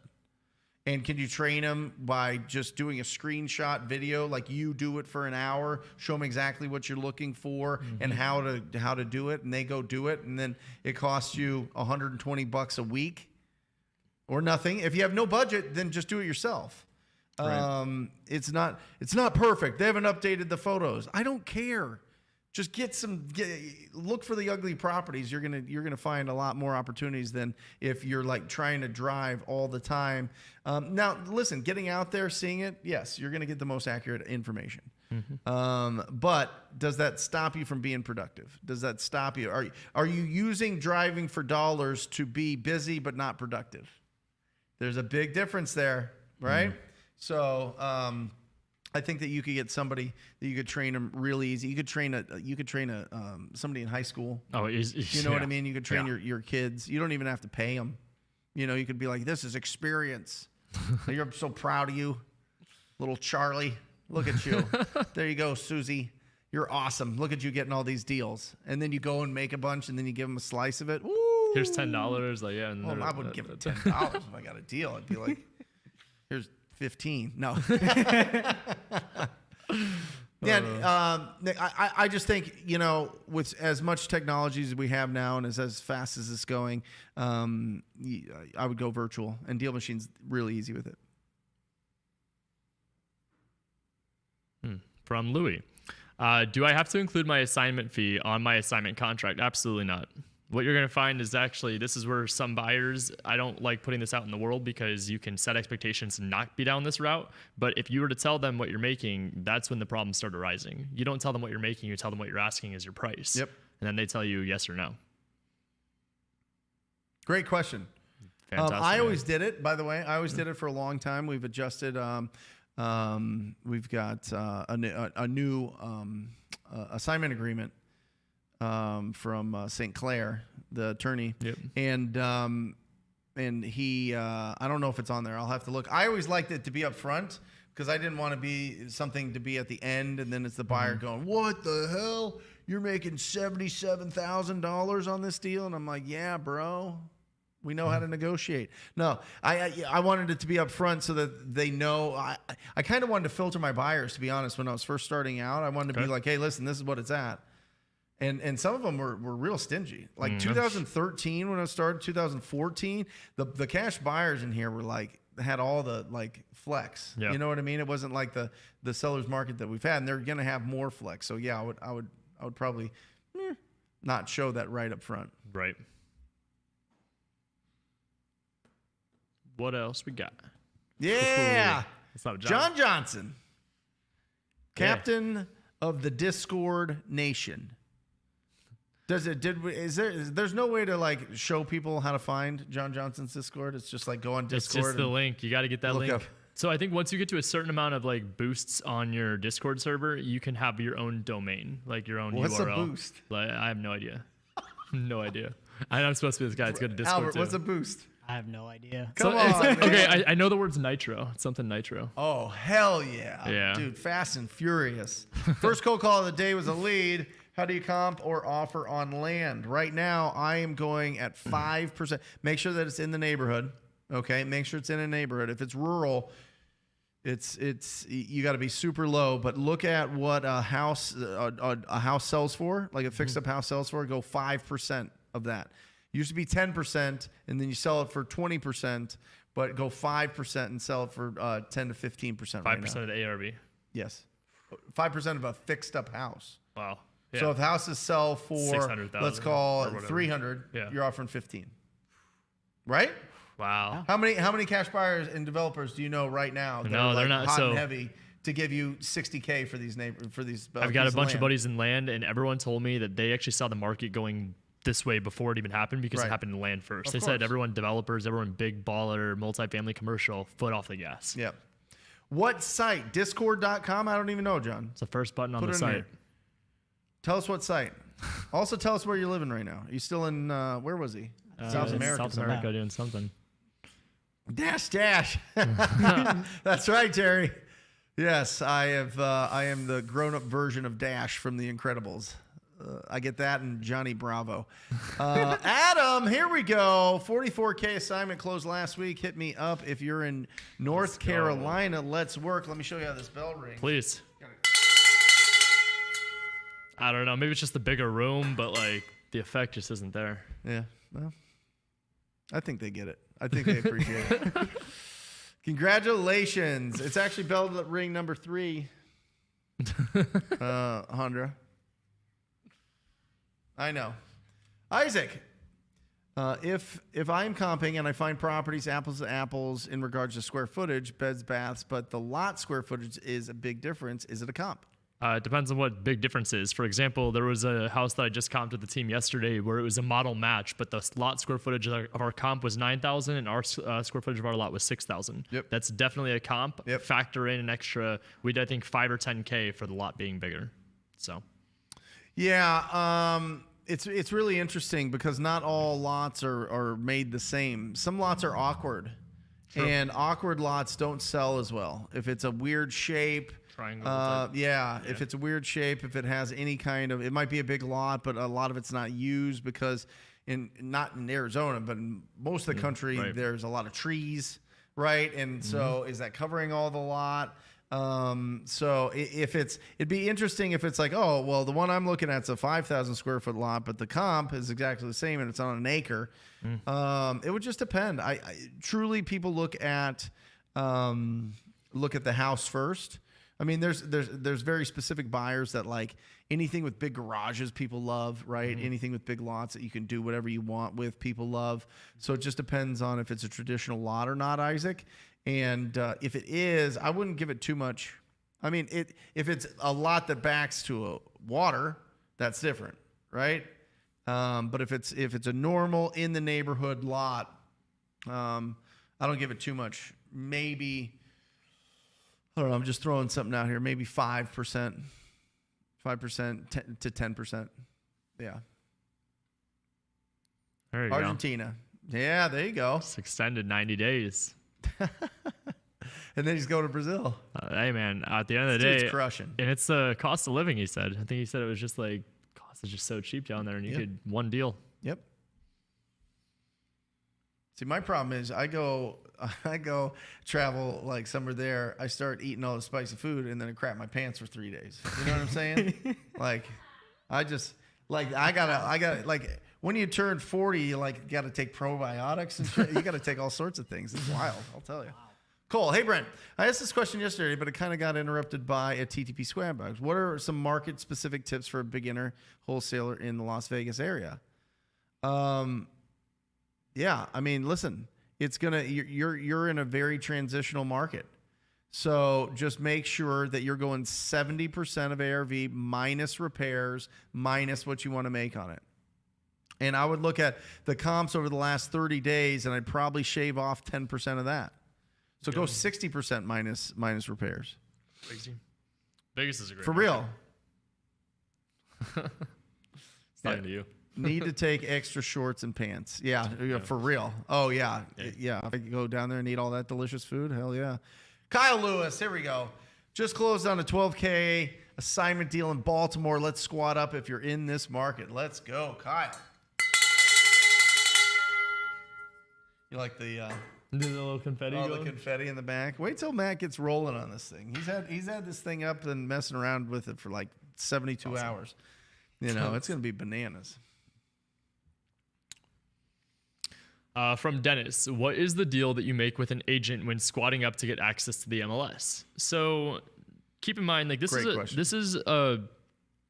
And can you train them by just doing a screenshot video, like you do it for an hour, show them exactly what you're looking for and how to do it, and they go do it, and then it costs you $120 a week or nothing. If you have no budget, then just do it yourself. Right. It's not perfect. They haven't updated the photos. I don't care. Just look for the ugly properties. You're gonna find a lot more opportunities than if you're like trying to drive all the time. Now, listen, getting out there, seeing it, yes, you're gonna get the most accurate information. But does that stop you from being productive? Does that stop you? Are you using driving for dollars to be busy but not productive? There's a big difference there, right? So. I think that you could get somebody that you could train them really easy. You could train somebody in high school. Oh, you know what I mean? You could train your kids. You don't even have to pay them. You know, you could be like, this is experience. I'm so proud of you, little Charlie. Look at you. There you go, Susie. You're awesome. Look at you getting all these deals. And then you go and make a bunch, and then you give them a slice of it. Woo! Here's $10. Like, yeah. Well, I wouldn't give them $10 if I got a deal. I'd be like, here's 15. No. I just think, you know, with as much technology as we have now and as fast as it's going, I would go virtual, and Deal Machine's really easy with it. From Louis. Do I have to include my assignment fee on my assignment contract? Absolutely not. What you're going to find is actually, this is where some buyers, I don't like putting this out in the world because you can set expectations and not be down this route. But if you were to tell them what you're making, that's when the problems start arising. You don't tell them what you're making, you tell them what you're asking is your price. Yep. And then they tell you yes or no. Great question. Fantastic. I always did it, by the way. I always did it for a long time. We've adjusted. We've got a new assignment agreement from St. Clair, the attorney. Yep. And he, I don't know if it's on there. I'll have to look. I always liked it to be up front because I didn't want to be something to be at the end. And then it's the buyer going, what the hell? You're making $77,000 on this deal? And I'm like, yeah, bro. We know how to negotiate. No, I wanted it to be up front so that they know. I kind of wanted to filter my buyers, to be honest. When I was first starting out, I wanted to be like, hey, listen, this is what it's at. And some of them were real stingy. Like 2013 when I started, 2014, the cash buyers in here were like, had all the like flex. Yep. You know what I mean? It wasn't like the seller's market that we've had, and they're going to have more flex. So yeah, I would probably not show that right up front. Right. What else we got? Yeah. What's up, John Johnson, captain of the Discord Nation. There's no way to like show people how to find John Johnson's Discord? It's just like go on Discord. It's just the link. You got to get that link. Up. So I think once you get to a certain amount of like boosts on your Discord server, you can have your own domain, like your own URL. What's a boost? Like, I have no idea. No idea. I'm supposed to be this guy that's good at Discord Albert, too. what's a boost? I have no idea. Come on. Okay, I know the words nitro. It's something nitro. Oh, hell yeah. Yeah. Dude, fast and furious. First cold call of the day was a lead. How do you comp or offer on land? Right now, I am going at 5%. Make sure that it's in the neighborhood. Okay, make sure it's in a neighborhood. If it's rural, it's you got to be super low. But look at what a house sells for, like a fixed up house sells for. Go 5% of that. Used to be 10%, and then you sell it for 20%. But go 5% and sell it for 10 to 15%. 5% of the ARV. Yes, 5% of a fixed up house. Wow. Yeah. So if houses sell for, let's call it 300, you're offering 15, right? Wow. How many cash buyers and developers do you know right now that are like they're not hot and heavy to give you $60K for these I've got a bunch of buddies in land, and everyone told me that they actually saw the market going this way before it even happened because it happened in land first. They said everyone developers, everyone big baller, multifamily commercial, foot off the gas. Yep. What site? Discord.com? I don't even know, John. It's the first button on the site. Here. Tell us what site. Also, tell us where you're living right now. Are you still in, where was he? South America. South America doing something. Dash. That's right, Terry. Yes, I am the grown-up version of Dash from The Incredibles. I get that and Johnny Bravo. Adam, here we go. 44K assignment closed last week. Hit me up if you're in North Carolina. Let's work. Let me show you how this bell rings. Please. I don't know. Maybe it's just the bigger room, but like the effect just isn't there. Yeah. Well, I think they get it. I think they appreciate it. Congratulations. It's actually bell ring number 3. Handra. I know. Isaac, if I'm comping and I find properties apples to apples in regards to square footage, beds, baths, but the lot square footage is a big difference, is it a comp? It depends on what big difference is. For example, there was a house that I just comped with the team yesterday where it was a model match, but the lot square footage of our comp was 9,000 and our square footage of our lot was 6,000. Yep. That's definitely a comp. Yep. Factor in an extra, I think 5 or 10K for the lot being bigger. So. Yeah, it's really interesting because not all lots are made the same. Some lots are awkward, and awkward lots don't sell as well. If it's a weird shape, triangle. If it's a weird shape, if it has any kind of, it might be a big lot, but a lot of it's not used because not in Arizona, but in most of the country, there's a lot of trees, right? And so is that covering all the lot? So it'd be interesting if it's like, oh, well, the one I'm looking at is a 5,000 square foot lot, but the comp is exactly the same and it's on an acre. It would just depend. I truly, people look at the house first. I mean, there's very specific buyers that like anything with big garages people love, right? Anything with big lots that you can do whatever you want with people love. So it just depends on if it's a traditional lot or not, Isaac. And if it is, I wouldn't give it too much. I mean, if it's a lot that backs to a water, that's different, right? But if it's a normal in the neighborhood lot, I don't give it too much. Maybe, I don't know, I'm just throwing something out here. Maybe 5%, 5% to 10%. Yeah. There you Argentina. Go. Yeah, there you go. It's extended 90 days. And then he's going to Brazil. Hey, man, at the end of the day, it's crushing. And it's the cost of living, he said. I think he said it was just like, cost is just so cheap down there, and you could one deal. Yep. See, my problem is I go travel like somewhere there. I start eating all the spicy food, and then I crap my pants for 3 days. You know what I'm saying? Like, I gotta like when you turn 40, you like got to take probiotics and shit. You got to take all sorts of things. It's wild, I'll tell you. Cool. Hey, Brent, I asked this question yesterday, but it kind of got interrupted by a TTP Squarebugs. What are some market-specific tips for a beginner wholesaler in the Las Vegas area? Yeah, I mean, listen, you're in a very transitional market. So just make sure that you're going 70% of ARV minus repairs, minus what you want to make on it. And I would look at the comps over the last 30 days, and I'd probably shave off 10% of that. So go 60% minus repairs. Crazy. Vegas is a great For market. real. It's not into you. Need to take extra shorts and pants. Yeah, for real. Oh, yeah. Yeah. If I could go down there and eat all that delicious food, hell yeah. Kyle Lewis, here we go. Just closed on a 12K assignment deal in Baltimore. Let's squat up if you're in this market. Let's go, Kyle. You like the little confetti? The confetti in the back. Wait till Matt gets rolling on this thing. He's had this thing up and messing around with it for like 72 hours. You know, it's going to be bananas. From Dennis, what is the deal that you make with an agent when squatting up to get access to the MLS? So keep in mind, like this is a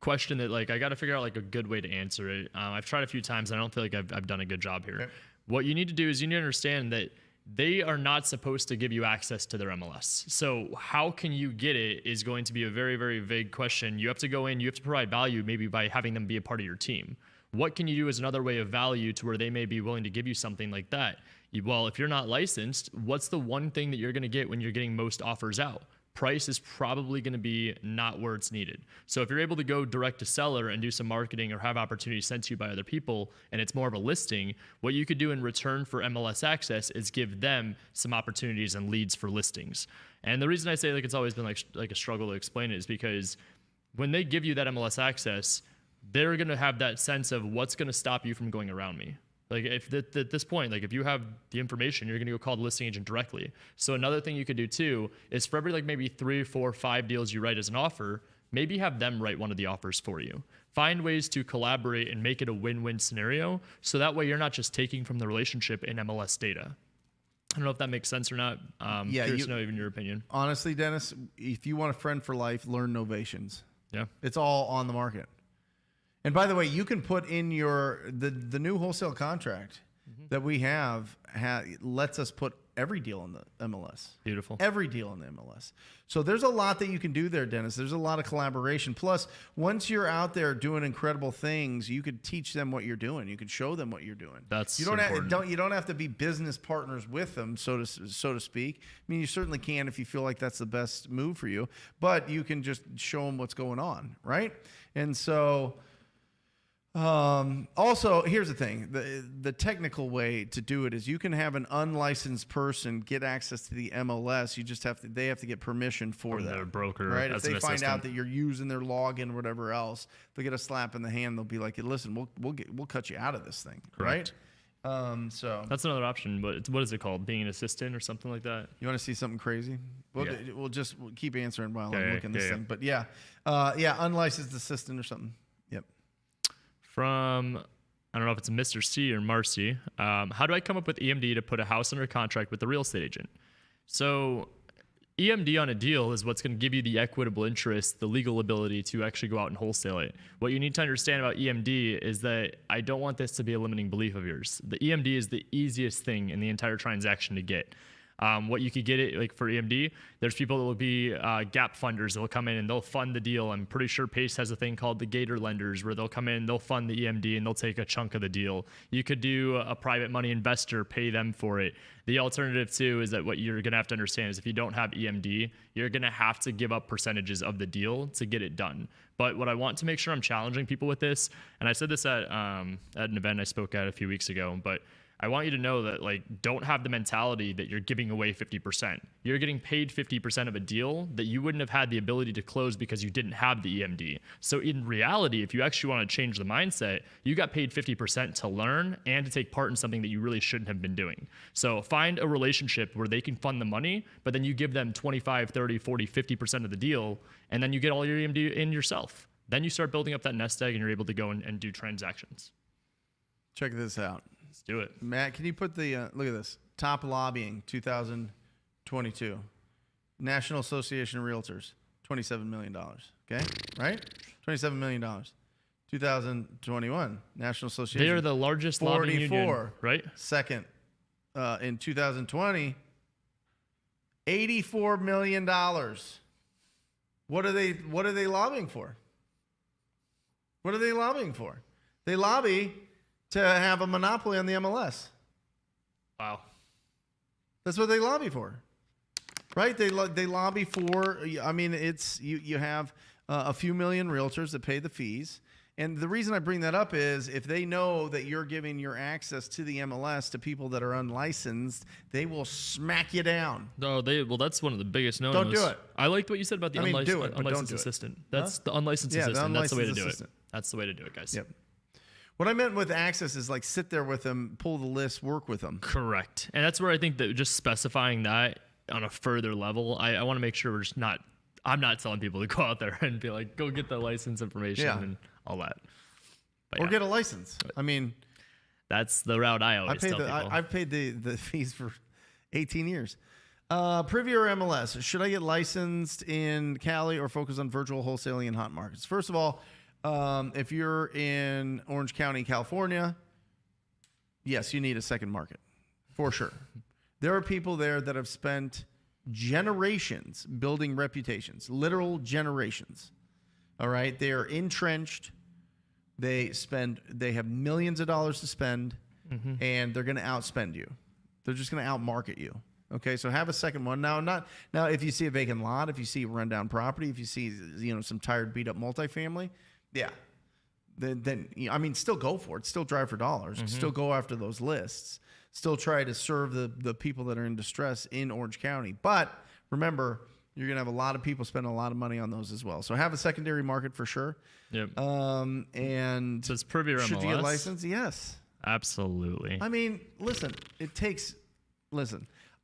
question that like I got to figure out like a good way to answer it. I've tried a few times and I don't feel like I've done a good job here. Okay. What you need to do is you need to understand that they are not supposed to give you access to their MLS. So how can you get it is going to be a very, very vague question. You have to go in, you have to provide value maybe by having them be a part of your team. What can you do as another way of value to where they may be willing to give you something like that? Well, if you're not licensed, what's the one thing that you're going to get when you're getting most offers out? Price is probably going to be not where it's needed. So if you're able to go direct to seller and do some marketing or have opportunities sent to you by other people, and it's more of a listing, what you could do in return for MLS access is give them some opportunities and leads for listings. And the reason I say like it's always been like a struggle to explain it is because when they give you that MLS access, they're going to have that sense of what's going to stop you from going around me. Like if at this point, like if you have the information, you're going to go call the listing agent directly. So another thing you could do too is for every like maybe 3, 4, 5 deals you write as an offer, maybe have them write one of the offers for you. Find ways to collaborate and make it a win-win scenario. So that way you're not just taking from the relationship in MLS data. I don't know if that makes sense or not. Curious to know even your opinion. Honestly, Dennis, if you want a friend for life, learn novations. Yeah. It's all on the market. And by the way, you can put in the new wholesale contract that we have lets us put every deal in the MLS. Beautiful. Every deal in the MLS. So there's a lot that you can do there, Dennis. There's a lot of collaboration. Plus, once you're out there doing incredible things, you could teach them what you're doing. You can show them what you're doing. That's you don't have to be business partners with them, so to speak. I mean, you certainly can if you feel like that's the best move for you, but you can just show them what's going on, right? And so. Also, here's the thing. The technical way to do it is you can have an unlicensed person get access to the MLS. They have to get permission from their broker. Right? If they find out that you're using their login or whatever else, they'll get a slap in the hand. They'll be like, hey, listen, we'll cut you out of this thing. Correct. Right? So that's another option, but what is it called? Being an assistant or something like that? You want to see something crazy? We'll keep answering while I'm looking this thing. But unlicensed assistant or something. Yep. From, I don't know if it's Mr. C or Marcy. How do I come up with EMD to put a house under contract with the real estate agent? So EMD on a deal is what's going to give you the equitable interest, the legal ability to actually go out and wholesale it. What you need to understand about EMD is that I don't want this to be a limiting belief of yours. The EMD is the easiest thing in the entire transaction to get. What you could get it like for EMD, there's people that will be gap funders that will come in and they'll fund the deal. I'm pretty sure Pace has a thing called the Gator lenders where they'll come in, they'll fund the EMD and they'll take a chunk of the deal. You could do a private money investor, pay them for it. The alternative too is that what you're going to have to understand is if you don't have EMD, you're going to have to give up percentages of the deal to get it done. But what I want to make sure I'm challenging people with this, and I said this at an event I spoke at a few weeks ago, but I want you to know that, like, don't have the mentality that you're giving away 50%. You're getting paid 50% of a deal that you wouldn't have had the ability to close because you didn't have the EMD. So in reality, if you actually want to change the mindset, you got paid 50% to learn and to take part in something that you really shouldn't have been doing. So find a relationship where they can fund the money, but then you give them 25, 30, 40, 50% of the deal, and then you get all your EMD in yourself. Then you start building up that nest egg and you're able to go and do transactions. Check this out. Let's do it. Matt, can you put the, look at this, top lobbying 2022, National Association of Realtors, $27 million, okay, right? $27 million. 2021, National Association. They are the largest lobbying union, right? Second, in 2020, $84 million. What are they lobbying for? What are they lobbying for? They lobby to have a monopoly on the MLS. Wow. That's what they lobby for, right? They lobby for, I mean, it's, you have a few million realtors that pay the fees. And the reason I bring that up is if they know that you're giving your access to the MLS to people that are unlicensed, they will smack you down. No, well, that's one of the biggest no-nos. Don't do it. I liked what you said about the unlicensed do it. assistant. That's the unlicensed assistant. That's the way to do it. That's the way to do it, guys. Yep. What I meant with access is like sit there with them, pull the list, work with them. Correct. And that's where I think that just specifying that on a further level, I want to make sure we're just not, I'm not telling people to go out there and be like, go get the license information and all that. But or get a license. I mean, that's the route I always tell people. I've paid the fees for 18 years. Privy or MLS, should I get licensed in Cali or focus on virtual wholesaling in hot markets? First of all, if you're in Orange County, California, yes, you need a second market for sure. There are people there that have spent generations building reputations, literal generations. All right. They are entrenched. They have millions of dollars to spend, and they're going to outspend you. They're just going to outmarket you. Okay. So have a second one. Now, if you see a vacant lot, if you see a rundown property, if you see, some tired, beat up multifamily, yeah. Then I mean, still go for it. Still drive for dollars. Still go after those lists. Still try to serve the people that are in distress in Orange County. But remember, you're going to have a lot of people spending a lot of money on those as well. So have a secondary market for sure. Yep. And so it's Privy or MLS? Should you get licensed? Yes. Absolutely. I mean, listen,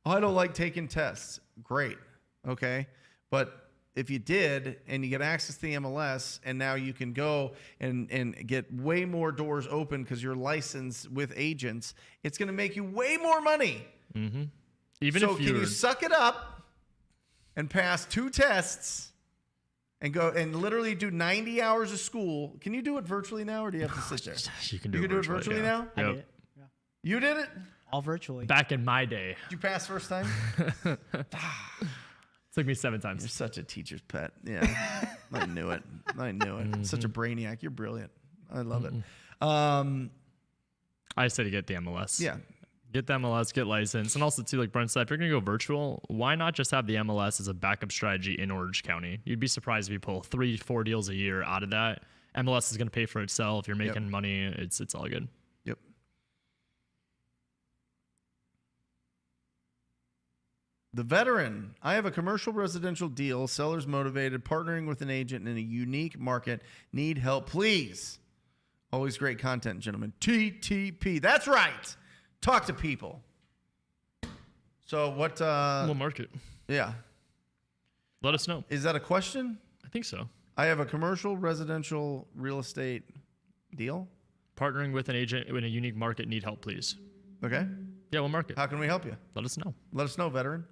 I don't like taking tests. Great. Okay. But if you did and you get access to the MLS and now you can go and get way more doors open because you're licensed with agents, it's going to make you way more money. Even so if can you suck it up and pass 2 tests and go and literally do 90 hours of school? Can you do it virtually now, or do you have to sit there? You can do it virtually now? I did it. Yeah. You did it? All virtually. Back in my day. Did you pass first time? Took me 7 times. You're such a teacher's pet. Yeah. I knew it. Such a brainiac. You're brilliant. I love it. I say to get the MLS. Yeah. Get the MLS, get licensed. And also, too, like Brent said, if you're going to go virtual, why not just have the MLS as a backup strategy in Orange County? You'd be surprised if you pull 3-4 deals a year out of that. MLS is going to pay for itself. You're making money. It's all good. Yep. The veteran. I have a commercial residential deal. Sellers motivated, partnering with an agent in a unique market. Need help, please. Always great content, gentlemen. TTP. That's right. Talk to people. So what? What market? Yeah. Let us know. Is that a question? I think so. I have a commercial residential real estate deal. Partnering with an agent in a unique market. Need help, please. Okay. Yeah, what market? How can we help you? Let us know. Let us know, veteran.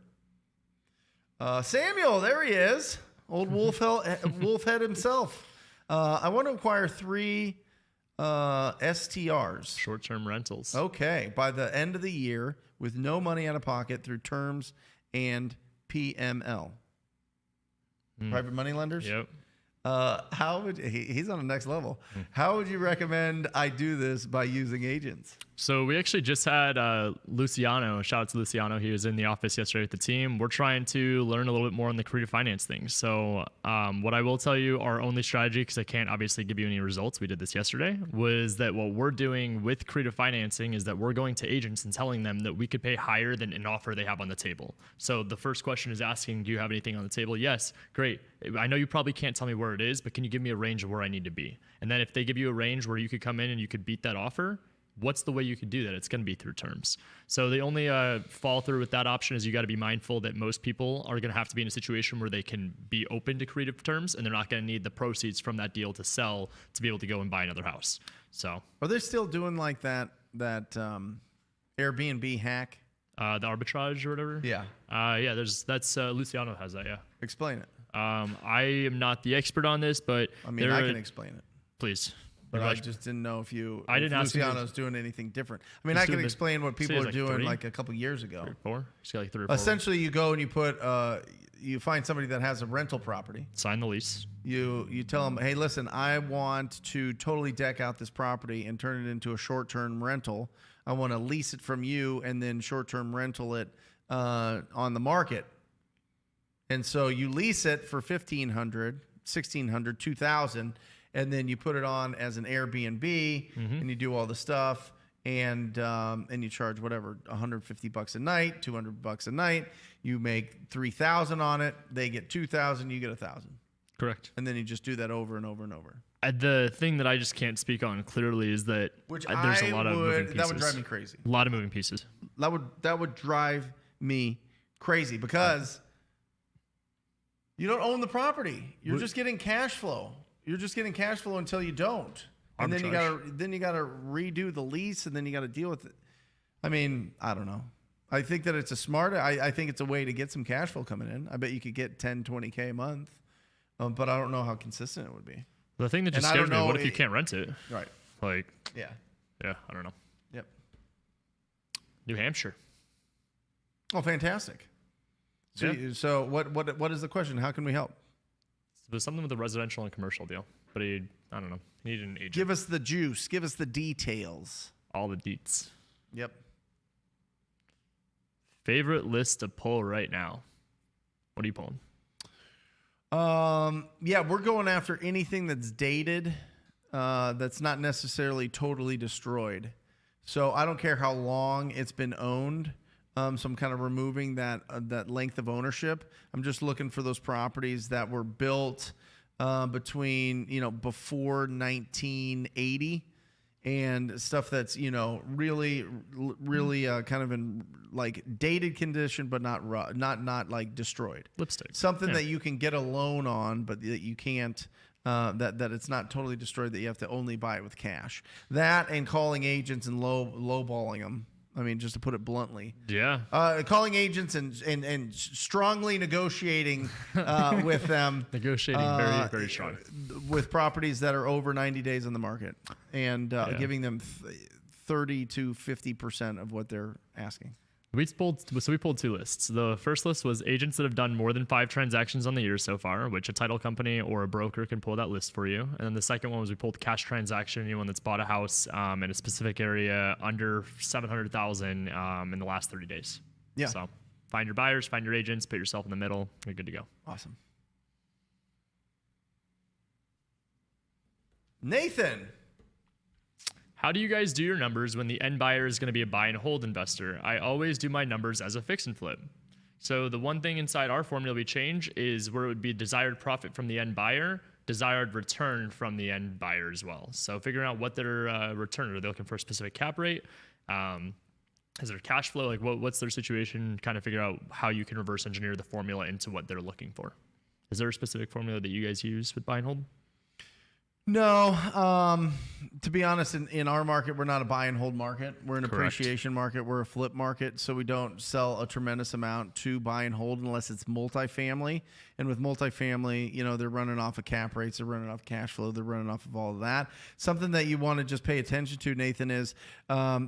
Samuel, there he is. Old Wolfhead himself. I want to acquire 3 STRs. Short-term rentals. Okay. By the end of the year with no money out of pocket through terms and PML. Private money lenders? Yep. How would he's on the next level. How would you recommend I do this by using agents? So we actually just had Luciano. Shout out to Luciano. He was in the office yesterday with the team. We're trying to learn a little bit more on the creative finance thing. So what I will tell you, our only strategy, because I can't obviously give you any results, we did this yesterday, was that what we're doing with creative financing is that we're going to agents and telling them that we could pay higher than an offer they have on the table. So the first question is asking, do you have anything on the table? Yes, great. I know you probably can't tell me where it is, but can you give me a range of where I need to be? And then if they give you a range where you could come in and you could beat that offer, what's the way you could do that? It's going to be through terms. So the only fall through with that option is you got to be mindful that most people are going to have to be in a situation where they can be open to creative terms, and they're not going to need the proceeds from that deal to sell to be able to go and buy another house. So are they still doing like that Airbnb hack? The arbitrage or whatever? Yeah. Yeah, that's Luciano has that, yeah. Explain it. I am not the expert on this, but I mean, I can explain it. Please. But I just didn't know if I didn't ask Luciano's doing anything different. I mean, I can explain what people are doing like a couple years ago. 3 or 4? He's got like 3 or 4. Essentially, you go and you put, you find somebody that has a rental property. Sign the lease. You tell them, hey, listen, I want to totally deck out this property and turn it into a short-term rental. I want to lease it from you and then short-term rental it on the market. And so you lease it for $1,500, $1,600, $2,000. And then you put it on as an Airbnb, and you do all the stuff, and you charge whatever, $150 a night, $200 a night. You make $3,000 on it. They get $2,000. You get $1,000. Correct. And then you just do that over and over and over. The thing that I just can't speak on clearly is that there's a lot of moving pieces. That would drive me crazy. A lot of moving pieces. That would drive me crazy because you don't own the property. You're just getting cash flow. You're just getting cash flow until you don't. And then you gotta redo the lease, and then you gotta deal with it. I mean, I don't know. I think that it's I think it's a way to get some cash flow coming in. I bet you could get 10, 20K a month. But I don't know how consistent it would be. The thing that just scares me, what if you can't rent it? Right. Like, yeah, I don't know. Yep. New Hampshire. Oh, fantastic. So what is the question? How can we help? There's something with a residential and commercial deal, but I don't know. He needed an agent. Give us the juice. Give us the details. All the deets. Yep. Favorite list to pull right now? What are you pulling? Yeah, we're going after anything that's dated, that's not necessarily totally destroyed. So I don't care how long it's been owned. So I'm kind of removing that length of ownership. I'm just looking for those properties that were built between before 1980 and stuff that's really kind of in like dated condition, but not like destroyed. Lipstick. Something that you can get a loan on, but that you can't. That it's not totally destroyed. That you have to only buy it with cash. That and calling agents and lowballing them. I mean, just to put it bluntly. Yeah. Calling agents and strongly negotiating with them. Negotiating very, very strong. With properties that are over 90 days on the market and giving them 30 to 50% of what they're asking. We pulled 2 lists. The first list was agents that have done more than 5 transactions on the year so far, which a title company or a broker can pull that list for you. And then the second one was we pulled cash transaction, anyone that's bought a house in a specific area under $700,000 in the last 30 days. Yeah. So find your buyers, find your agents, put yourself in the middle. You're good to go. Awesome. Nathan. How do you guys do your numbers when the end buyer is going to be a buy and hold investor? I always do my numbers as a fix and flip. So the one thing inside our formula we change is where it would be desired profit from the end buyer, desired return from the end buyer as well. So figuring out what their return, are they looking for a specific cap rate? Is there cash flow? Like what's their situation? Kind of figure out how you can reverse engineer the formula into what they're looking for. Is there a specific formula that you guys use with buy and hold? No, to be honest, in our market, we're not a buy and hold market. We're an appreciation market. We're a flip market, so we don't sell a tremendous amount to buy and hold unless it's multifamily. And with multifamily, they're running off of cap rates, they're running off cash flow, they're running off of all of that. Something that you want to just pay attention to, Nathan, is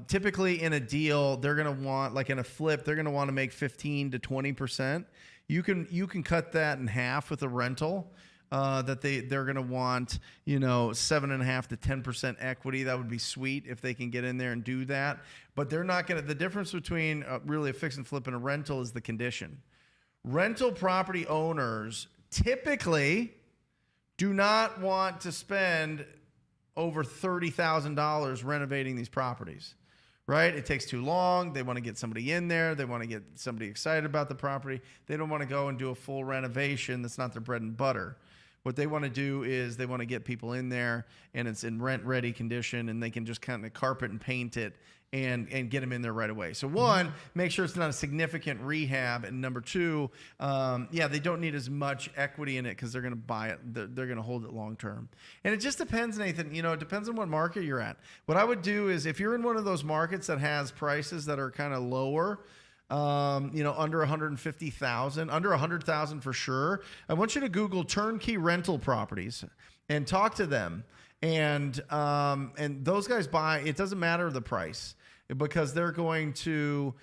typically in a deal, they're going to want, like in a flip, they're going to want to make 15 to 20%. You can cut that in half with a rental. that they're going to want, 7.5 to 10% equity. That would be sweet if they can get in there and do that. But they're not going to. The difference between really a fix and flip and a rental is the condition. Rental property owners typically do not want to spend over $30,000 renovating these properties, right? It takes too long. They want to get somebody in there. They want to get somebody excited about the property. They don't want to go and do a full renovation. That's not their bread and butter. What they want to do is they want to get people in there and it's in rent-ready condition and they can just kind of carpet and paint it and get them in there right away. So one, make sure it's not a significant rehab. And number two, they don't need as much equity in it because they're going to buy it. They're going to hold it long term. And it just depends, Nathan. It depends on what market you're at. What I would do is if you're in one of those markets that has prices that are kind of lower, under 150,000, under 100,000 for sure. I want you to Google turnkey rental properties and talk to them. And those guys buy, it doesn't matter the price because they're going to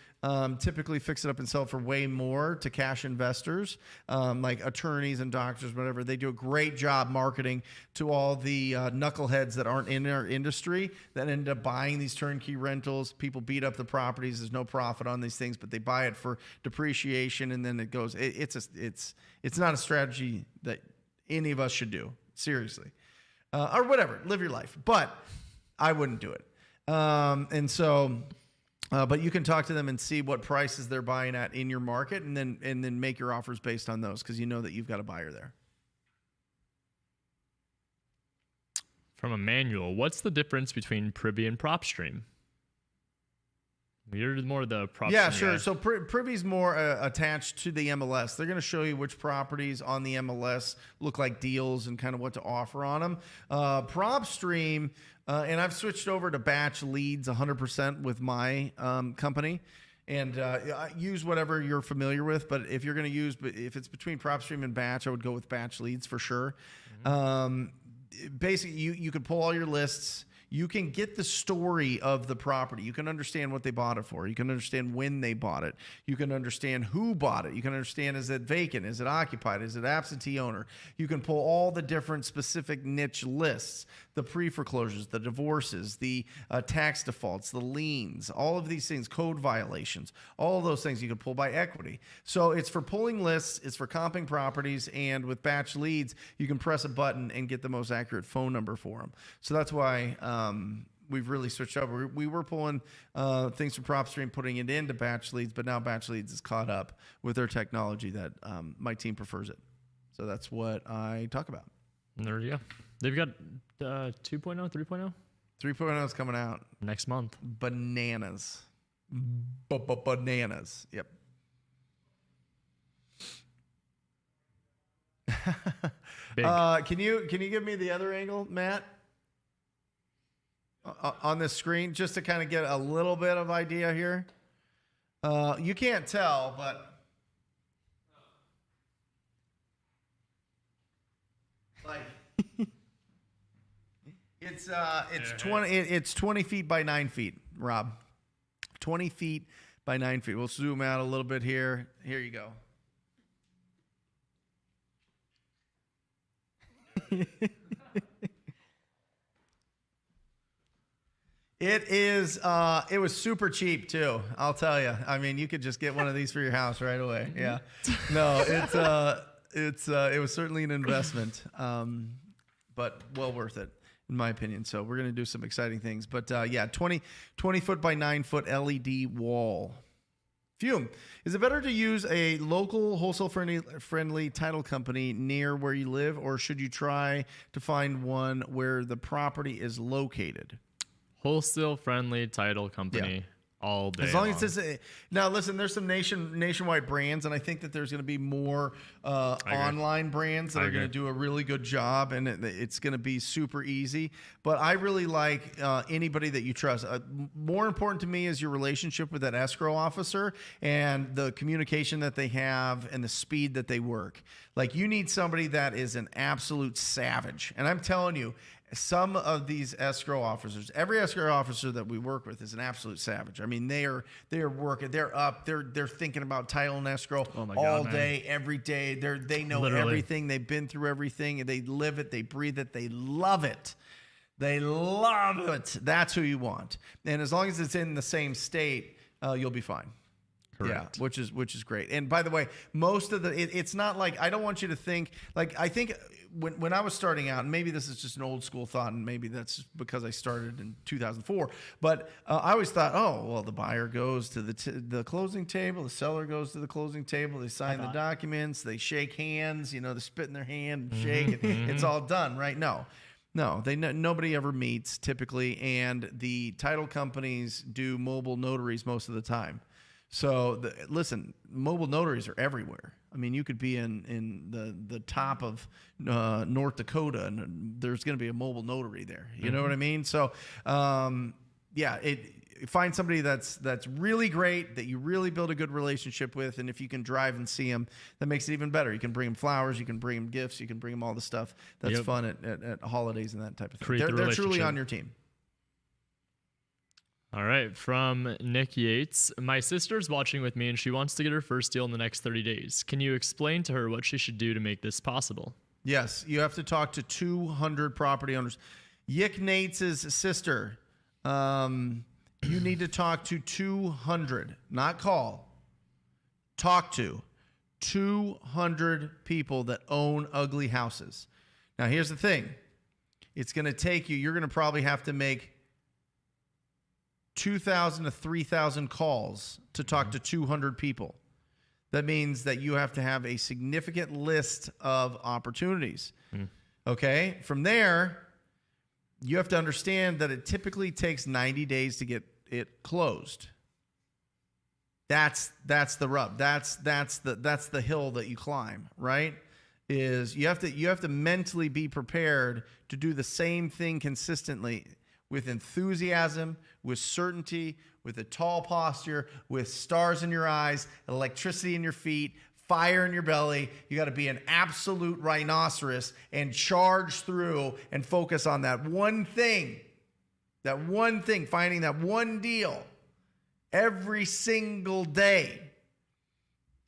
typically fix it up and sell for way more to cash investors, like attorneys and doctors, whatever. They do a great job marketing to all the knuckleheads that aren't in our industry that end up buying these turnkey rentals. People beat up the properties. There's no profit on these things, but they buy it for depreciation, and then it goes. It's not a strategy that any of us should do. Seriously. Or whatever, live your life. But I wouldn't do it. But you can talk to them and see what prices they're buying at in your market, and then make your offers based on those because you know that you've got a buyer there. From a manual, what's the difference between Privy and PropStream? You're more the prop. Yeah, sure. Guy. So Privy's more attached to the MLS. They're going to show you which properties on the MLS look like deals and kind of what to offer on them. PropStream, and I've switched over to batch leads 100% with my company. And use whatever you're familiar with. But if you're going to if it's between PropStream and batch, I would go with batch leads for sure. Basically, you could pull all your lists. You can get the story of the property. You can understand what they bought it for. You can understand when they bought it. You can understand who bought it. You can understand, is it vacant? Is it occupied? Is it absentee owner? You can pull all the different specific niche lists, the pre-foreclosures, the divorces, the tax defaults, the liens, all of these things, code violations, all of those things you can pull by equity. So it's for pulling lists, it's for comping properties, and with batch leads, you can press a button and get the most accurate phone number for them. So that's why we've really switched over. We were pulling things from PropStream, putting it into batch leads, but now batch leads is caught up with their technology that my team prefers it. So that's what I talk about. There you go. They've got 2.0, 3.0? 3.0 is coming out next month. Bananas. Bananas. Yep. Can you give me the other angle, Matt? On this screen, just to kind of get a little bit of idea here. You can't tell, but like it's 20 feet by 9 feet, Rob. 20 feet by 9 feet. We'll zoom out a little bit here. Here you go. It was super cheap too. I'll tell you. I mean, you could just get one of these for your house right away. Yeah. No, it was certainly an investment, but well worth it in my opinion. So we're going to do some exciting things, but 20 foot by 9 foot LED wall. Fume. Is it better to use a local wholesale friendly title company near where you live, or should you try to find one where the property is located? Wholesale friendly title company all day. As long as it's now, listen. There's some nationwide brands, and I think that there's going to be more online brands that are going to do a really good job, and it's going to be super easy. But I really like anybody that you trust. More important to me is your relationship with that escrow officer and the communication that they have and the speed that they work. Like, you need somebody that is an absolute savage, and I'm telling you, some of these escrow officers, every escrow officer that we work with is an absolute savage. I mean, they are working, they're up, they're thinking about title and escrow all day, every day. They know everything. They've been through everything. They live it. They breathe it. They love it. They love it. That's who you want. And as long as it's in the same state, you'll be fine. Correct. Yeah, which is great. And by the way, most of it's not like, I don't want you to think, like, I think when I was starting out, and maybe this is just an old school thought, and maybe that's because I started in 2004, but I always thought, oh, well, the buyer goes to the closing table, the seller goes to the closing table, they sign the documents, they shake hands, they spit in their hand and shake, and it's all done, right? No, nobody ever meets typically, and the title companies do mobile notaries most of the time. So listen, mobile notaries are everywhere. I mean, you could be in the top of North Dakota, and there's going to be a mobile notary there. You know what I mean? So, find somebody that's really great, that you really build a good relationship with, and if you can drive and see them, that makes it even better. You can bring them flowers, you can bring them gifts, you can bring them all the stuff that's fun at holidays and that type of thing. They're truly on your team. All right, from Nick Yates. My sister's watching with me and she wants to get her first deal in the next 30 days. Can you explain to her what she should do to make this possible? Yes, you have to talk to 200 property owners. Yick Nates' sister, you need to talk to 200, not call. Talk to 200 people that own ugly houses. Now, here's the thing. It's going to take you, you're going to probably have to make 2,000 to 3,000 calls to talk to 200 people. That means that you have to have a significant list of opportunities. Okay? From there, you have to understand that it typically takes 90 days to get it closed. That's the rub. That's the hill that you climb, right? Is you have to mentally be prepared to do the same thing consistently, with enthusiasm, with certainty, with a tall posture, with stars in your eyes, electricity in your feet, fire in your belly. You got to be an absolute rhinoceros and charge through and focus on that one thing, finding that one deal every single day.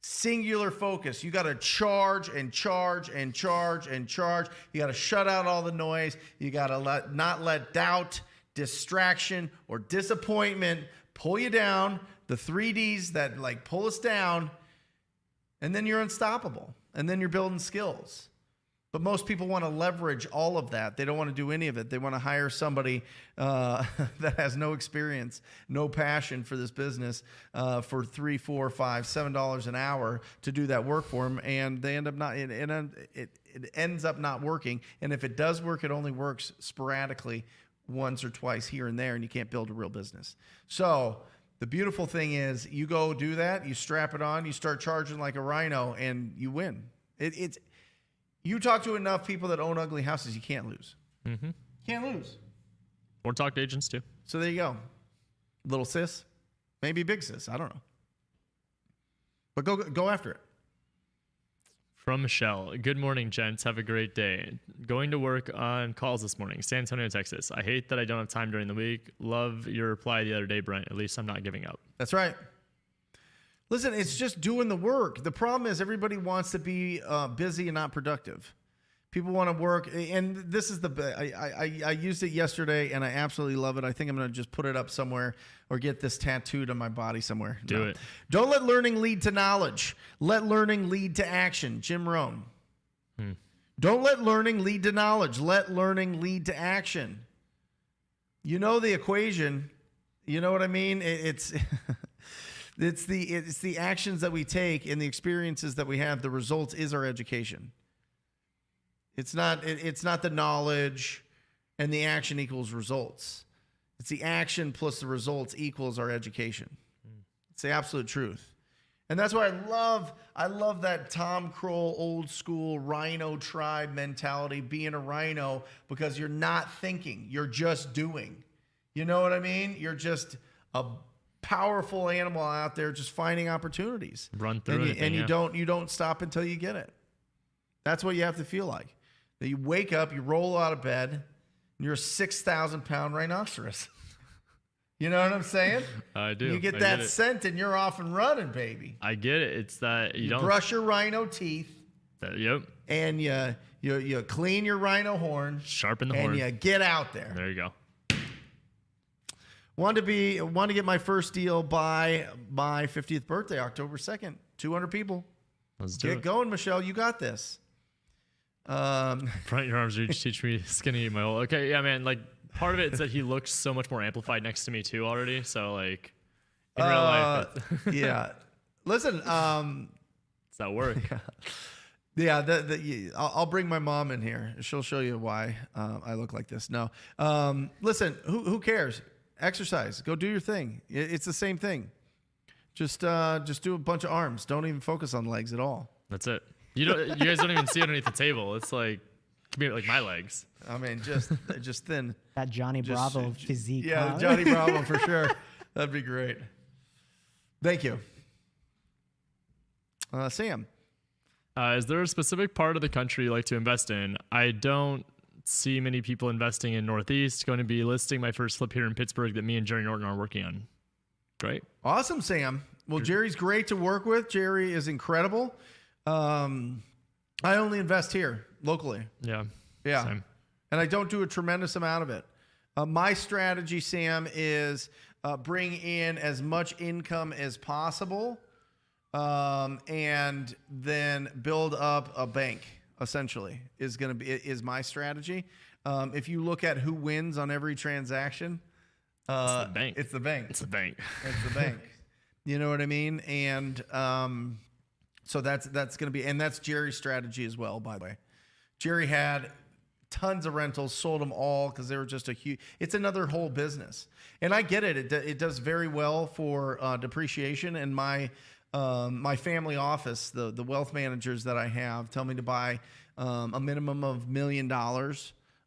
Singular focus. You got to charge and charge and charge and charge. You got to shut out all the noise. You got to not let doubt, distraction, or disappointment pull you down. The 3Ds that pull us down, and then you're unstoppable. And then you're building skills. But most people want to leverage all of that. They don't want to do any of it. They want to hire somebody that has no experience, no passion for this business for $3, $4, $5, $7 an hour to do that work for them, and they end up not. It ends up not working. And if it does work, it only works sporadically, once or twice here and there, and you can't build a real business. So the beautiful thing is, you go do that, you strap it on, you start charging like a rhino, and you win. You talk to enough people that own ugly houses, you can't lose. Can't lose. Or talk to agents too. So there you go. Little sis, maybe big sis, I don't know. But go after it. From Michelle. Good morning, gents. Have a great day. Going to work on calls this morning. San Antonio, Texas. I hate that I don't have time during the week. Love your reply the other day, Brent. At least I'm not giving up. That's right. Listen, it's just doing the work. The problem is everybody wants to be busy and not productive. People want to work, and this is I used it yesterday, and I absolutely love it. I think I'm going to just put it up somewhere or get this tattooed on my body somewhere. Do it. Don't let learning lead to knowledge. Let learning lead to action. Jim Rohn. Don't let learning lead to knowledge. Let learning lead to action. You know the equation. You know what I mean? It's it's the actions that we take and the experiences that we have. The results is our education. It's not the knowledge and the action equals results. It's the action plus the results equals our education. It's the absolute truth. And that's why I love that Tom Kroll old school rhino tribe mentality, being a rhino, because you're not thinking, you're just doing. You know what I mean? You're just a powerful animal out there just finding opportunities. Run through it. And you don't stop until you get it. That's what you have to feel like. That you wake up, you roll out of bed, You're a 6,000-pound rhinoceros. You know what I'm saying? I do. You get that scent and you're off and running, baby. I get it. It's that you don't brush your rhino teeth. Yep. And you clean your rhino horn. Sharpen the horn. And you get out there. There you go. Want to get my first deal by my 50th birthday, October 2nd. 200 people. Let's do Get going, Michelle. You got this. Front your arms reach, teach me skinny my whole. Okay, yeah, man. Like part of it is that he looks so much more amplified next to me too already. So like in real life, yeah. Listen, does that work? Yeah, I'll bring my mom in here. She'll show you why I look like this. No, listen, who cares? Exercise. Go do your thing. It's the same thing. Just do a bunch of arms. Don't even focus on legs at all. That's it. You guys don't even see underneath the table. It's like like my legs. I mean, just thin. That Johnny Bravo physique. Yeah, huh? Johnny Bravo for sure. That'd be great. Thank you, Sam. Is there a specific part of the country you like to invest in? I don't see many people investing in Northeast. Going to be listing my first flip here in Pittsburgh that me and Jerry Norton are working on. Great. Awesome, Sam. Well, Jerry's great to work with. Jerry is incredible. I only invest here locally. Yeah. Same. And I don't do a tremendous amount of it. My strategy, Sam, is bring in as much income as possible, and then build up a bank. Essentially, is my strategy. If you look at who wins on every transaction, it's the bank. It's the bank. It's the bank. It's the bank. You know what I mean? And so that's going to be, and that's Jerry's strategy as well, by the way. Jerry had tons of rentals, sold them all because they were just it's another whole business. And I get it. It does very well for depreciation. And my family office, the wealth managers that I have, tell me to buy a minimum of $1 million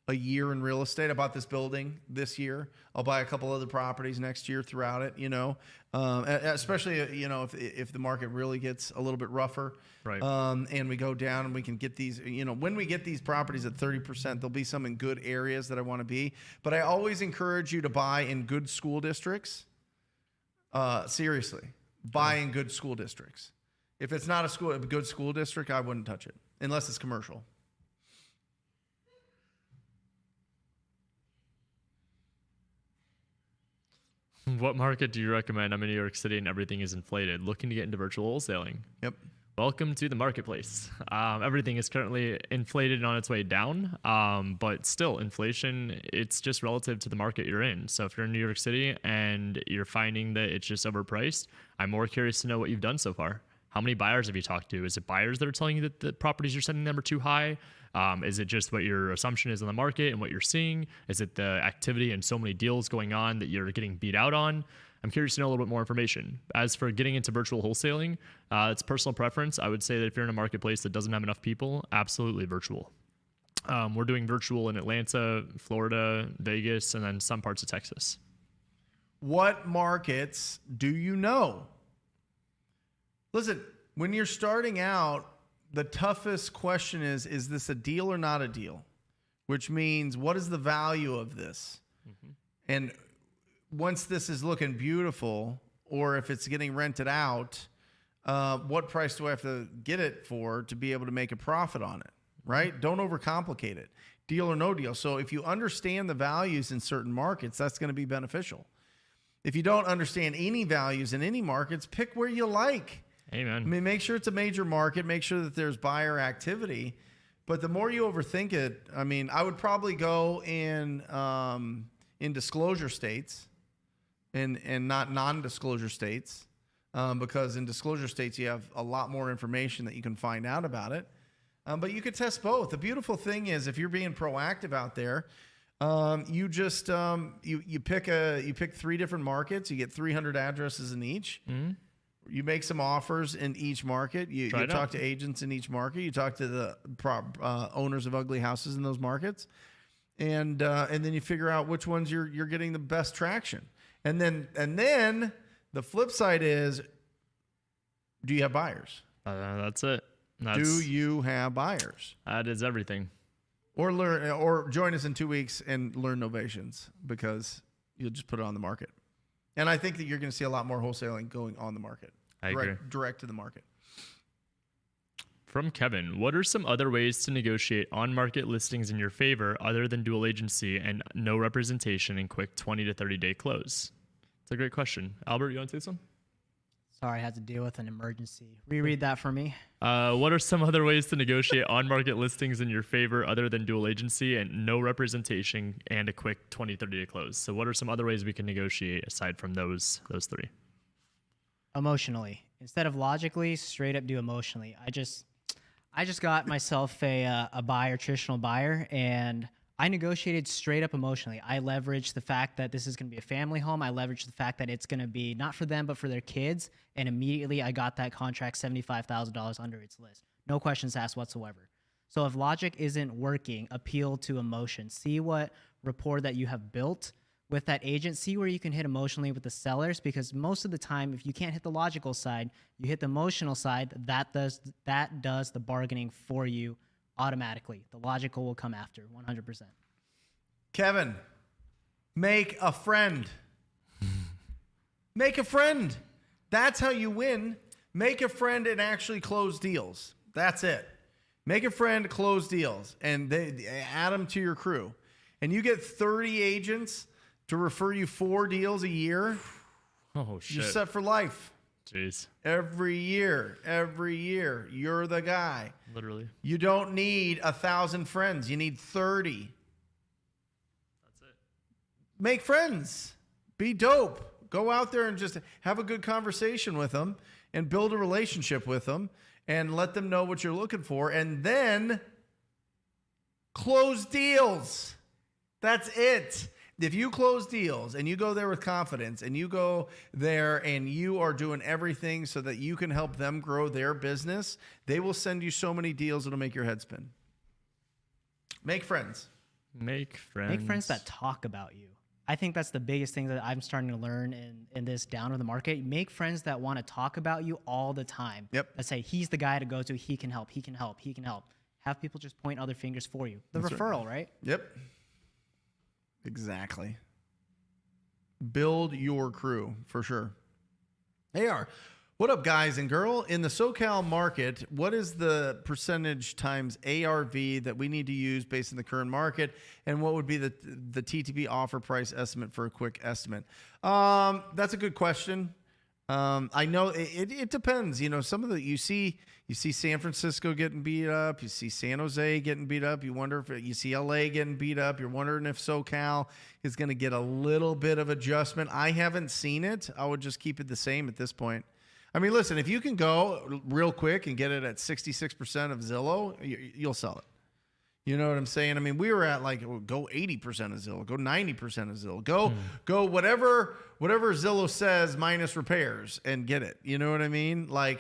a year in real estate. I bought this building this year. I'll buy a couple other properties next year throughout it, especially, if the market really gets a little bit rougher, right? And we go down and we can get these, when we get these properties at 30%, there'll be some in good areas that I want to be. But I always encourage you to buy in good school districts. Seriously, buy in good school districts. If it's not a good school district, I wouldn't touch it unless it's commercial. What market do you recommend? I'm in New York City and everything is inflated. Looking to get into virtual wholesaling. Yep. Welcome to the marketplace. Everything is currently inflated and on its way down, but still inflation, it's just relative to the market you're in. So if you're in New York City and you're finding that it's just overpriced, I'm more curious to know what you've done so far. How many buyers have you talked to? Is it buyers that are telling you that the properties you're sending them are too high? Is it just what your assumption is on the market and what you're seeing? Is it the activity and so many deals going on that you're getting beat out on? I'm curious to know a little bit more information. As for getting into virtual wholesaling, it's personal preference. I would say that if you're in a marketplace that doesn't have enough people, absolutely virtual. We're doing virtual in Atlanta, Florida, Vegas, and then some parts of Texas. What markets do you know? Listen, when you're starting out, the toughest question is this a deal or not a deal? Which means, what is the value of this? Mm-hmm. And once this is looking beautiful, or if it's getting rented out, what price do I have to get it for to be able to make a profit on it, right? Don't overcomplicate it. Deal or no deal. So if you understand the values in certain markets, that's going to be beneficial. If you don't understand any values in any markets, pick where you like. Amen. I mean, make sure it's a major market. Make sure that there's buyer activity. But the more you overthink it, I mean, I would probably go in disclosure states and not non-disclosure states, because in disclosure states you have a lot more information that you can find out about it. But you could test both. The beautiful thing is, if you're being proactive out there, you just you pick 3 different markets. You get 300 addresses in each. Mm-hmm. You make some offers in each market. You talk to agents in each market. You talk to the owners of ugly houses in those markets, and then you figure out which ones you're getting the best traction. And then the flip side is, do you have buyers? That's it. Do you have buyers? That is everything. or join us in 2 weeks and learn novations, because you'll just put it on the market. And I think that you're going to see a lot more wholesaling going on the market. I agree. Direct to the market. From Kevin, what are some other ways to negotiate on-market listings in your favor other than dual agency and no representation and quick 20 to 30-day close? It's a great question. Albert, you want to say something? Sorry, I had to deal with an emergency. Reread that for me. What are some other ways to negotiate on-market listings in your favor other than dual agency and no representation and a quick 20, 30-day close? So what are some other ways we can negotiate aside from those three? Emotionally. Instead of logically, straight up do emotionally. I just got myself a buyer, traditional buyer, and I negotiated straight up emotionally. I leveraged the fact that this is going to be a family home. I leveraged the fact that it's going to be not for them, but for their kids. And immediately I got that contract $75,000 under its list. No questions asked whatsoever. So if logic isn't working, appeal to emotion. See what rapport that you have built with that agent. See where you can hit emotionally with the sellers, because most of the time, if you can't hit the logical side, you hit the emotional side. That does the bargaining for you automatically. The logical will come after, 100%. Kevin, make a friend. Make a friend. That's how you win. Make a friend and actually close deals. That's it. Make a friend, close deals, and they add them to your crew. And you get 30 agents to refer you 4 deals a year. Oh, shit. You're set for life. Jeez. Every year, you're the guy. Literally. You don't need 1,000 friends. You need 30. That's it. Make friends. Be dope. Go out there and just have a good conversation with them and build a relationship with them and let them know what you're looking for, and then close deals. That's it. If you close deals and you go there with confidence and you go there and you are doing everything so that you can help them grow their business, they will send you so many deals it'll make your head spin. Make friends. Make friends. Make friends that talk about you. I think that's the biggest thing that I'm starting to learn in this down of the market. Make friends that want to talk about you all the time. Yep. That say, he's the guy to go to. He can help. He can help. He can help. Have people just point other fingers for you. The That's referral, right? Yep. Exactly. Build your crew for sure. AR, what up, guys and girl? In the SoCal market, what is the percentage times ARV that we need to use based on the current market? And what would be the TTP offer price estimate for a quick estimate? That's a good question. I know it depends. You know, some of the you see San Francisco getting beat up. You see San Jose getting beat up. You wonder if you see LA getting beat up. You're wondering if SoCal is going to get a little bit of adjustment. I haven't seen it. I would just keep it the same at this point. I mean, listen, if you can go real quick and get it at 66% of Zillow, you'll sell it. You know what I'm saying? I mean, we were at like, go 80% of Zillow, go 90% of Zillow, go whatever Zillow says minus repairs and get it. You know what I mean? Like,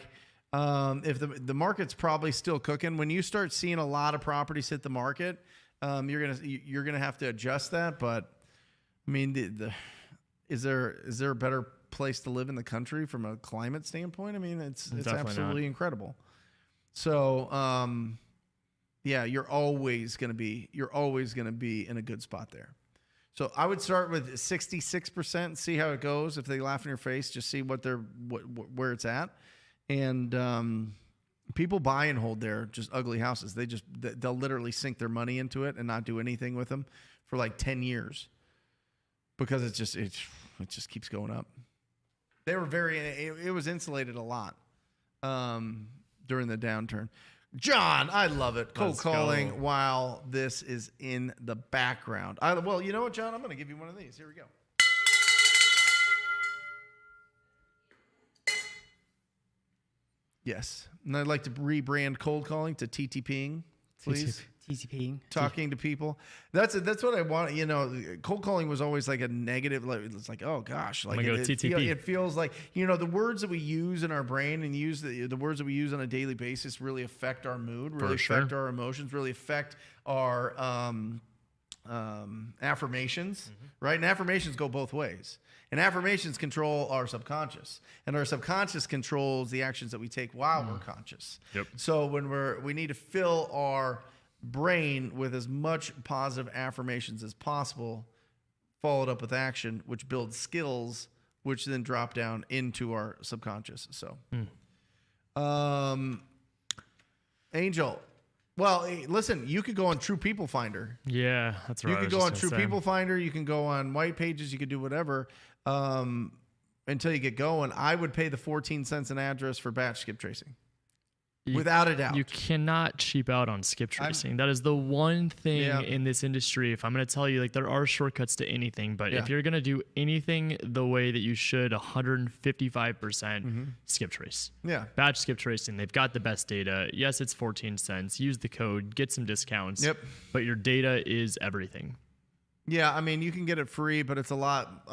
if the market's probably still cooking, when you start seeing a lot of properties hit the market, you're gonna have to adjust that. But I mean, is there a better place to live in the country from a climate standpoint? I mean, it's absolutely incredible. So, yeah, you're always going to be in a good spot there. So I would start with 66% and see how it goes. If they laugh in your face, just see where it's at. And people buy and hold there just ugly houses. They'll literally sink their money into it and not do anything with them for like 10 years because it just keeps going up. They were it was insulated a lot during the downturn. John, I love it. Cold calling while this is in the background. Well, you know what, John? I'm going to give you one of these. Here we go. Yes. And I'd like to rebrand cold calling to TTPing, please. TTPing. Talking to people. That's what I want. You know, cold calling was always like a negative. Like, it's like, oh gosh, like it feels like, you know, the words that we use in our brain and use the words that we use on a daily basis really affect our mood, really affect our emotions, really affect our affirmations, right? And affirmations go both ways. And affirmations control our subconscious, and our subconscious controls the actions that we take while we're conscious. Yep. So when we need to fill our brain with as much positive affirmations as possible, followed up with action, which builds skills, which then drop down into our subconscious. So, Angel, well, listen, you could go on True People Finder. Yeah, that's right. You could go on True People Finder. You can go on White Pages. You could do whatever until you get going. I would pay the 14 cents an address for batch skip tracing. Without a doubt. You cannot cheap out on skip tracing. That is the one thing in this industry. If I'm going to tell you, like, there are shortcuts to anything, but if you're going to do anything the way that you should, 155% skip trace. Yeah. Batch skip tracing, they've got the best data. Yes, it's 14 cents. Use the code, get some discounts. Yep. But your data is everything. Yeah, I mean, you can get it free, but it's a lot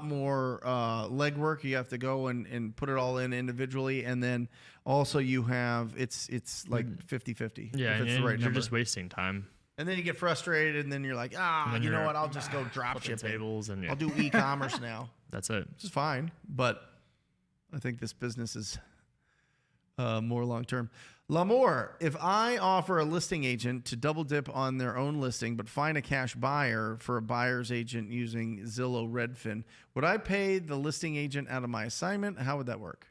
more legwork. You have to go and put it all in individually, and then also you have it's like 50-50. Yeah, if it's the right you're number. Just wasting time. And then you get frustrated, and then you're like, you know what? I'll just go drop ship tables, and I'll do e-commerce now. That's it. Which is fine, but I think this business is more long term. Lamour, if I offer a listing agent to double dip on their own listing but find a cash buyer for a buyer's agent using Zillow Redfin, would I pay the listing agent out of my assignment? How would that work?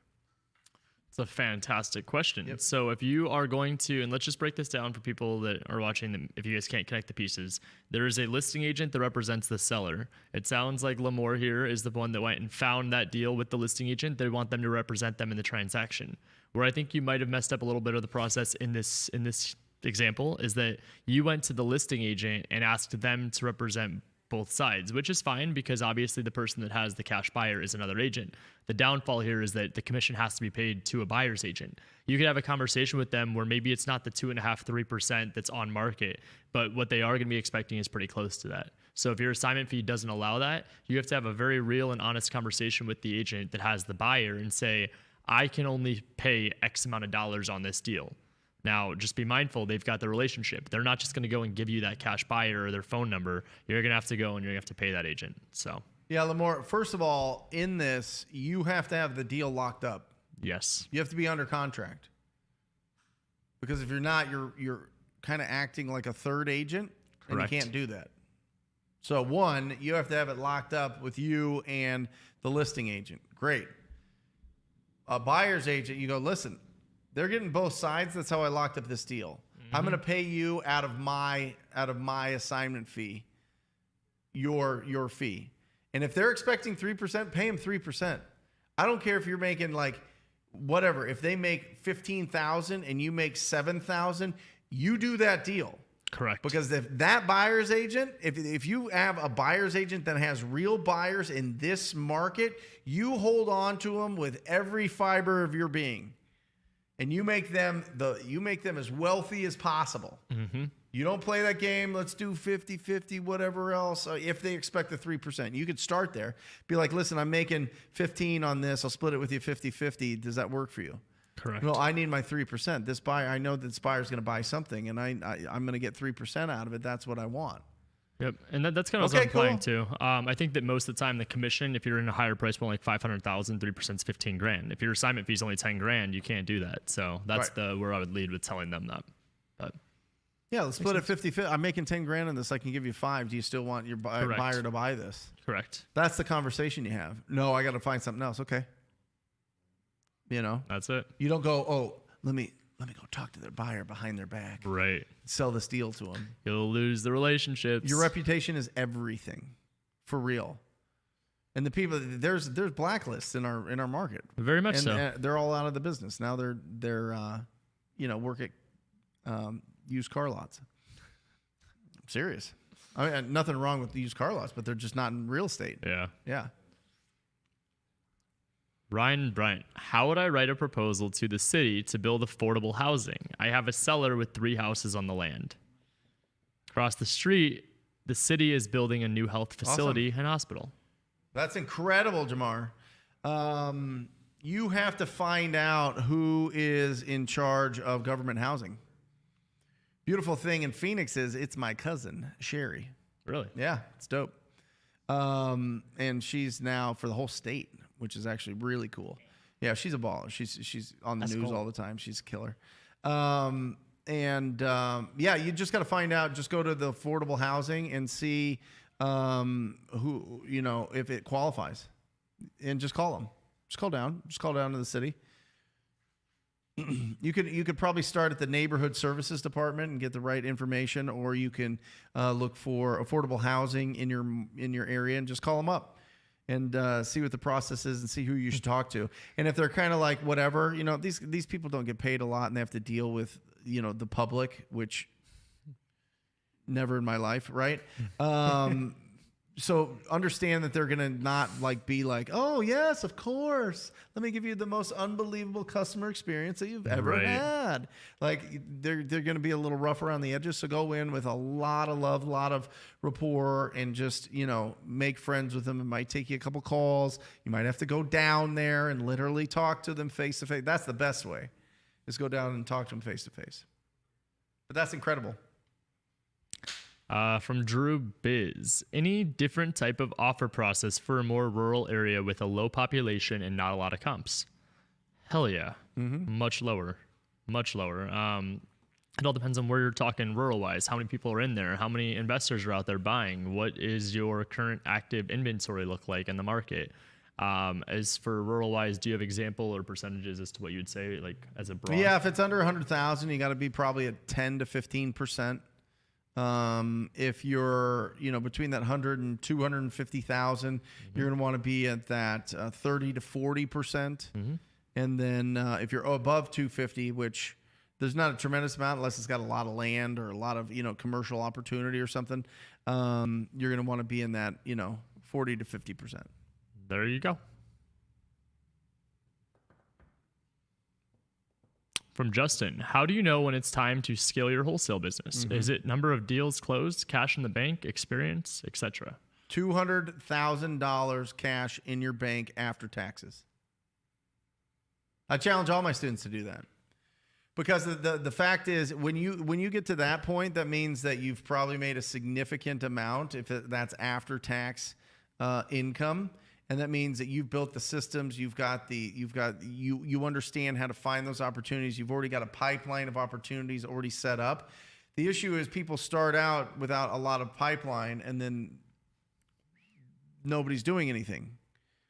It's a fantastic question. Yep. So if you are going to, and let's just break this down for people that are watching them, if you guys can't connect the pieces, there is a listing agent that represents the seller. It sounds like Lamour here is the one that went and found that deal with the listing agent. They want them to represent them in the transaction. Where I think you might have messed up a little bit of the process in this example is that you went to the listing agent and asked them to represent both sides, which is fine because obviously the person that has the cash buyer is another agent. The downfall here is that the commission has to be paid to a buyer's agent. You could have a conversation with them where maybe it's not the 2.5-3% that's on market, but what they are going to be expecting is pretty close to that. So if your assignment fee doesn't allow that, you have to have a very real and honest conversation with the agent that has the buyer and say, I can only pay X amount of dollars on this deal. Now, just be mindful, they've got the relationship. They're not just going to go and give you that cash buyer or their phone number. You're going to have to go and you're going to have to pay that agent. So, yeah, Lamour, first of all, in this, you have to have the deal locked up. Yes. You have to be under contract. Because if you're not, you're kind of acting like a third agent. Correct. And you can't do that. So, one, you have to have it locked up with you and the listing agent. Great. A buyer's agent, you go, listen, they're getting both sides. That's how I locked up this deal. I'm going to pay you out of my assignment fee, your fee. And if they're expecting 3%, pay them 3%. I don't care if you're making like whatever. If they make $15,000 and you make $7,000, you do that deal. Correct. Because if that buyer's agent, if you have a buyer's agent that has real buyers in this market, you hold on to them with every fiber of your being. And you make them as wealthy as possible. Mm-hmm. You don't play that game, let's do 50-50, whatever else. If they expect the 3%, you could start there. Be like, listen, I'm making 15 on this. I'll split it with you 50-50. Does that work for you? Correct. Well, I need my 3%. This buyer, I know that this buyer's going to buy something, and I'm going to get 3% out of it. That's what I want. Yep, and that's kind of what I'm playing too. I think that most of the time the commission, if you're in a higher price point like 500,000, 3% is 15 grand. If your assignment fee is only 10 grand, you can't do that. So that's where I would lead with telling them that. But yeah, let's split it 50-50. I'm making 10 grand on this. I can give you 5. Do you still want your buyer to buy this? Correct. That's the conversation you have. No, I got to find something else. Okay. You know, that's it. You don't go, oh, let me go talk to their buyer behind their back. Right. Sell this deal to them. You'll lose the relationships. Your reputation is everything, for real. And the people, there's blacklists in our market. Very much so. And they're all out of the business now. They're work at used car lots. I'm serious. I mean, nothing wrong with the used car lots, but they're just not in real estate. Yeah. Yeah. Ryan Brent, how would I write a proposal to the city to build affordable housing? I have a seller with 3 houses on the land. Across the street, the city is building a new health facility and hospital. That's incredible, Jamar. You have to find out who is in charge of government housing. Beautiful thing in Phoenix is it's my cousin, Sherry. Really? Yeah, it's dope. And she's now for the whole state, which is actually really cool. Yeah, she's a baller. She's on the news all the time. She's a killer. Yeah, you just got to find out. Just go to the affordable housing and see who, if it qualifies, and just call them. Just call down. Just call down to the city. You could probably start at the neighborhood services department and get the right information, or you can look for affordable housing in your area and just call them up and see what the process is and see who you should talk to. And if they're kind of like whatever, these people don't get paid a lot and they have to deal with the public, which never in my life, right? So understand that they're going to not be like, oh, yes, of course. Let me give you the most unbelievable customer experience that you've ever had. They're going to be a little rough around the edges. So go in with a lot of love, a lot of rapport, and just, make friends with them. It might take you a couple calls. You might have to go down there and literally talk to them face to face. That's the best way, is go down and talk to them face to face. But that's incredible. From Drew Biz, any different type of offer process for a more rural area with a low population and not a lot of comps? Hell yeah. Mm-hmm. Much lower. It all depends on where you're talking rural wise. How many people are in there? How many investors are out there buying? What is your current active inventory look like in the market? As for rural wise, do you have example or percentages as to what you'd say, as a broad? Yeah, if it's under 100,000, you got to be probably at 10 to 15%. If you're, between that 100 and 250,000, you're going to want to be at that 30 to 40%. Mm-hmm. And then if you're above 250, which there's not a tremendous amount unless it's got a lot of land or a lot of, commercial opportunity or something, you're going to want to be in that, 40 to 50%. There you go. From Justin, how do you know when it's time to scale your wholesale business? Mm-hmm. Is it number of deals closed, cash in the bank, experience, etc.? $200,000 cash in your bank after taxes. I challenge all my students to do that, because the fact is, when you get to that point, that means that you've probably made a significant amount, if that's after tax income. And that means that you've built the systems, you understand how to find those opportunities. You've already got a pipeline of opportunities already set up. The issue is people start out without a lot of pipeline, and then nobody's doing anything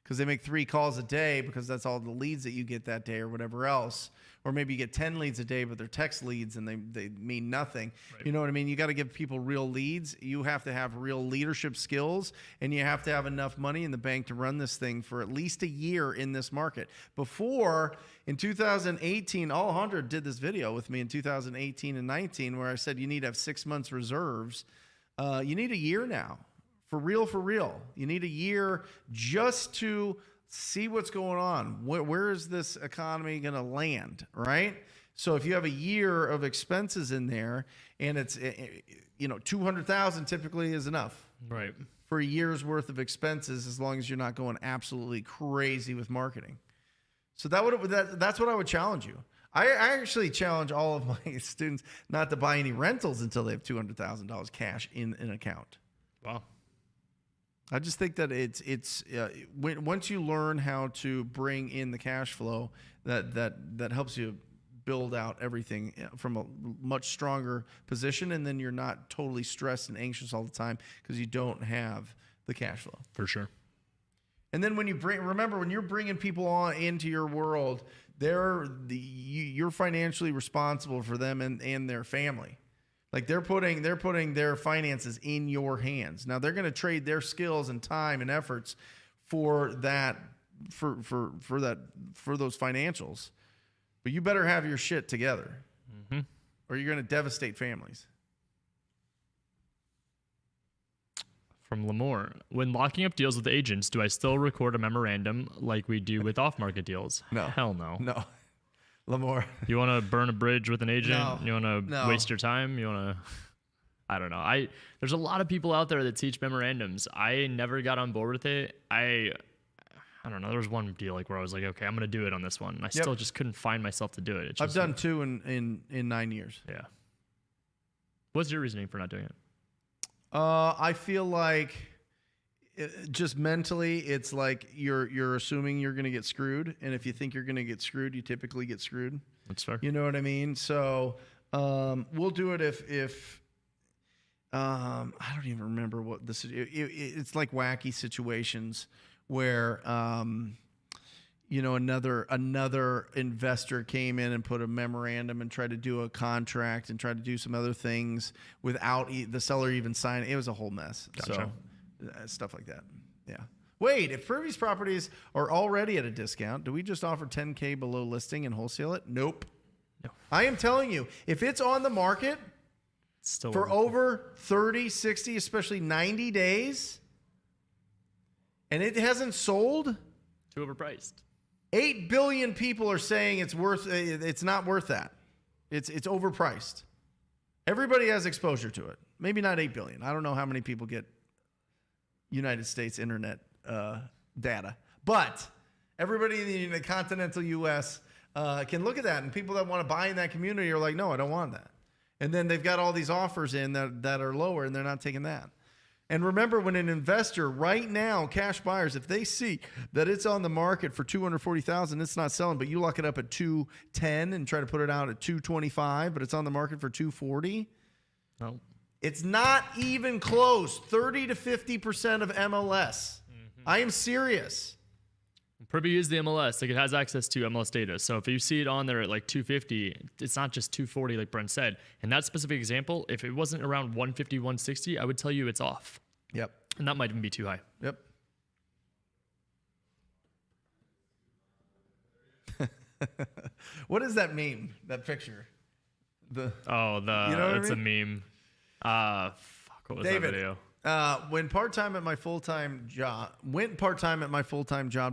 because they make 3 calls a day because that's all the leads that you get that day or whatever else. Or maybe you get 10 leads a day, but they're text leads and they mean nothing. Right. You know what I mean? You got to give people real leads. You have to have real leadership skills, and you have to have enough money in the bank to run this thing for at least a year in this market. Before, in 2018, Alejandro did this video with me in 2018 and 19 where I said you need to have 6 months reserves. You need a year now. For real. You need a year just to see what's going on. Where is this economy going to land, right? So if you have a year of expenses in there, and it's 200,000 typically is enough, right, for a year's worth of expenses, as long as you're not going absolutely crazy with marketing. So that's what I would challenge you. I actually challenge all of my students not to buy any rentals until they have $200,000 cash in an account. Wow. I just think that it's once you learn how to bring in the cash flow, that helps you build out everything from a much stronger position, and then you're not totally stressed and anxious all the time because you don't have the cash flow. For sure. And then when you're bringing people on into your world, you're financially responsible for them and their family. Like they're putting their finances in your hands. Now they're going to trade their skills and time and efforts for that, for those financials. But you better have your shit together, mm-hmm. or you're going to devastate families. From Lamore, when locking up deals with agents, do I still record a memorandum like we do with off-market deals? No. Hell no. No. Lamore. You want to burn a bridge with an agent? No. You want to waste your time? You want to... I don't know. There's a lot of people out there that teach memorandums. I never got on board with it. I don't know. There was one deal where I was like, okay, I'm going to do it on this one. And I still just couldn't find myself to do it. I've done 2 in 9 years. Yeah. What's your reasoning for not doing it? I feel like just mentally, it's like you're assuming you're going to get screwed. And if you think you're going to get screwed, you typically get screwed. That's fair. You know what I mean? So We'll do it if I don't even remember what this is. It's like wacky situations where another investor came in and put a memorandum and tried to do a contract and tried to do some other things without the seller even signing. It was a whole mess. Gotcha. So stuff like that. Yeah. Wait, if Privy's properties are already at a discount, do we just offer $10K below listing and wholesale it? Nope. No. I am telling you, if it's on the market for over 30, 60, especially 90 days, and it hasn't sold, too overpriced. 8 billion people are saying it's not worth that. It's overpriced. Everybody has exposure to it. Maybe not 8 billion. I don't know how many people get United States internet data, but everybody in the continental U.S. Can look at that, and people that want to buy in that community are like, no, I don't want that. And then they've got all these offers in that are lower, and they're not taking that. And remember, when an investor right now, cash buyers, if they see that it's on the market for $240,000, it's not selling, but you lock it up at $210 and try to put it out at $225, but it's on the market for $240. No. It's not even close. 30 to 50% of MLS. I am serious. Privy is the MLS. Like, it has access to MLS data. So if you see it on there at like 250, it's not just 240 like Brent said. In that specific example, if it wasn't around 150, 160, I would tell you it's off. Yep. And that might even be too high. Yep. What does that mean? That picture? You know it's a meme. What was David, that video? Went part-time at my full-time job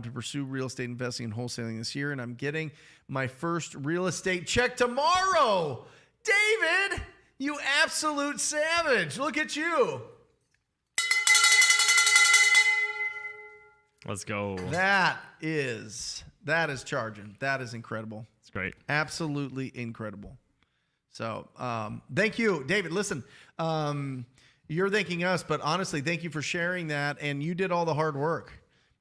to pursue real estate investing and wholesaling this year, and I'm getting my first real estate check tomorrow. David, you absolute savage. Look at you. Let's go. That is charging. That is incredible. It's great. Absolutely incredible. So, thank you, David. Listen, you're thanking us, but honestly, thank you for sharing that. And you did all the hard work.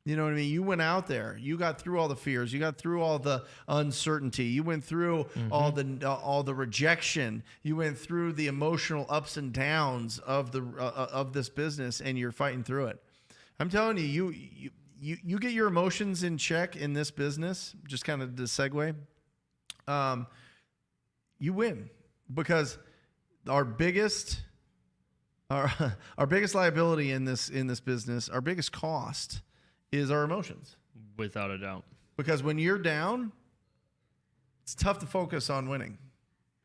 You know what I mean? You went out there. You got through all the fears. You got through all the uncertainty. You went through all the rejection. You went through the emotional ups and downs of this business, and you're fighting through it. I'm telling you, you get your emotions in check in this business. Just kind of the segue. You win, because our biggest liability in this business, our biggest cost, is our emotions. Without a doubt. Because when you're down, it's tough to focus on winning.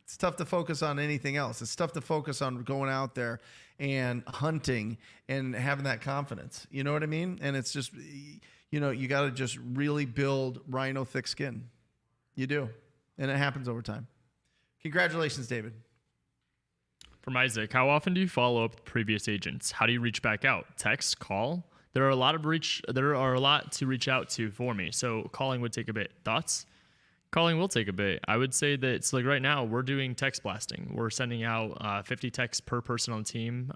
It's tough to focus on anything else. It's tough to focus on going out there and hunting and having that confidence. You know what I mean? And it's just, you got to just really build rhino thick skin. You do. And it happens over time. Congratulations, David. From Isaac, how often do you follow up with previous agents? How do you reach back out? Text, call? There are a lot to reach out to for me. So calling would take a bit. Thoughts? Calling will take a bit. I would say that it's like right now we're doing text blasting. We're sending out 50 texts per person on the team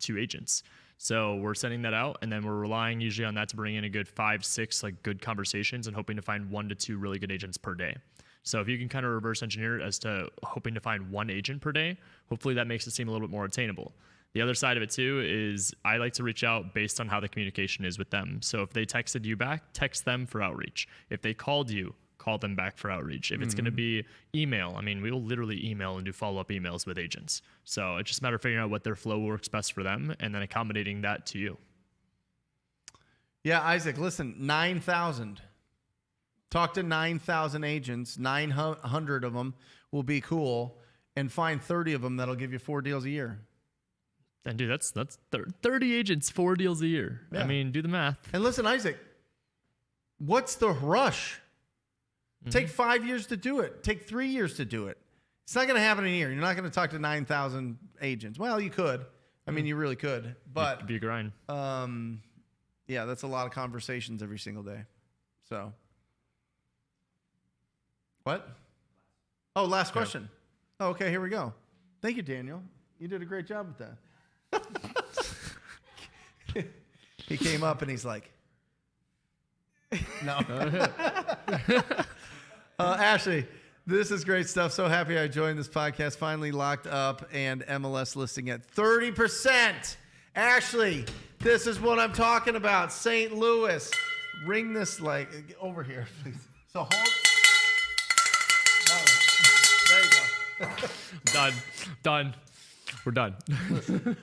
to agents. So we're sending that out, and then we're relying usually on that to bring in a good 5-6 like good conversations, and hoping to find 1 to 2 really good agents per day. So if you can kind of reverse engineer it as to hoping to find 1 agent per day, hopefully that makes it seem a little bit more attainable. The other side of it too is I like to reach out based on how the communication is with them. So if they texted you back, text them for outreach. If they called you, call them back for outreach. If it's going to be email, we will literally email and do follow-up emails with agents. So it's just a matter of figuring out what their flow works best for them and then accommodating that to you. Yeah, Isaac, listen, 9,000. Talk to 9,000 agents. 900 of them will be cool, and find 30 of them that'll give you 4 deals a year. And dude, that's 30 agents, 4 deals a year. Yeah. Do the math. And listen, Isaac, what's the rush? Take 5 years to do it. Take 3 years to do it. It's not going to happen in a year. You're not going to talk to 9,000 agents. Well, you could. You really could. But it'd be a grind. Yeah, that's a lot of conversations every single day. So, what? Oh, last question. Oh, okay, here we go. Thank you, Daniel. You did a great job with that. He came up and he's like, no. Ashley, This is great stuff. So happy I joined this podcast. Finally locked up and MLS listing at 30%. Ashley, this is what I'm talking about. St. Louis. Ring this like over here, please. So hold. No. There you go. Done. We're done. Listen,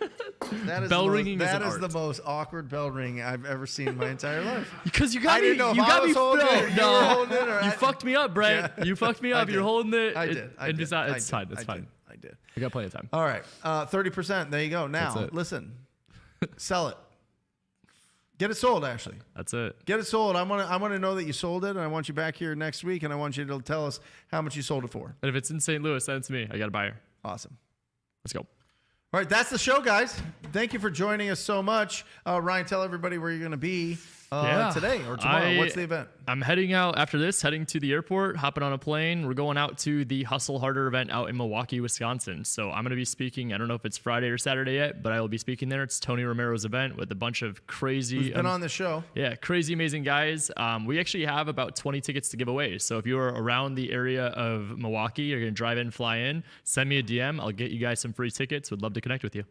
that is bell ringing that is is the most awkward bell ring I've ever seen in my entire life. Because you got I me. didn't know You if got I me. was holding it, you were holding it, or You fucked me up, Brent. Yeah. You fucked me I up. did. You're holding it. I did. It's fine. It's fine. I did. We got plenty of time. All right. 30%. There you go. Now, That's it. listen. Sell it. Get it sold, Ashley. That's it. Get it sold. I want to know that you sold it, and I want you back here next week, and I want you to tell us how much you sold it for. And if it's in St. Louis, send it to me. I got a buyer. Awesome. Let's go. All right, that's the show, guys. Thank you for joining us so much. Ryan, tell everybody where you're going to be today or tomorrow. What's the event? I'm heading out after this, heading to the airport, hopping on a plane. We're going out to the Hustle Harder event out in Milwaukee, Wisconsin. So I'm going to be speaking. I don't know if it's Friday or Saturday yet, but I will be speaking there. It's Tony Romero's event with a bunch of crazy. Who's been on the show? Yeah, crazy, amazing guys. We actually have about 20 tickets to give away. So if you are around the area of Milwaukee, you're going to drive in, fly in, send me a DM. I'll get you guys some free tickets. Would love to connect with you.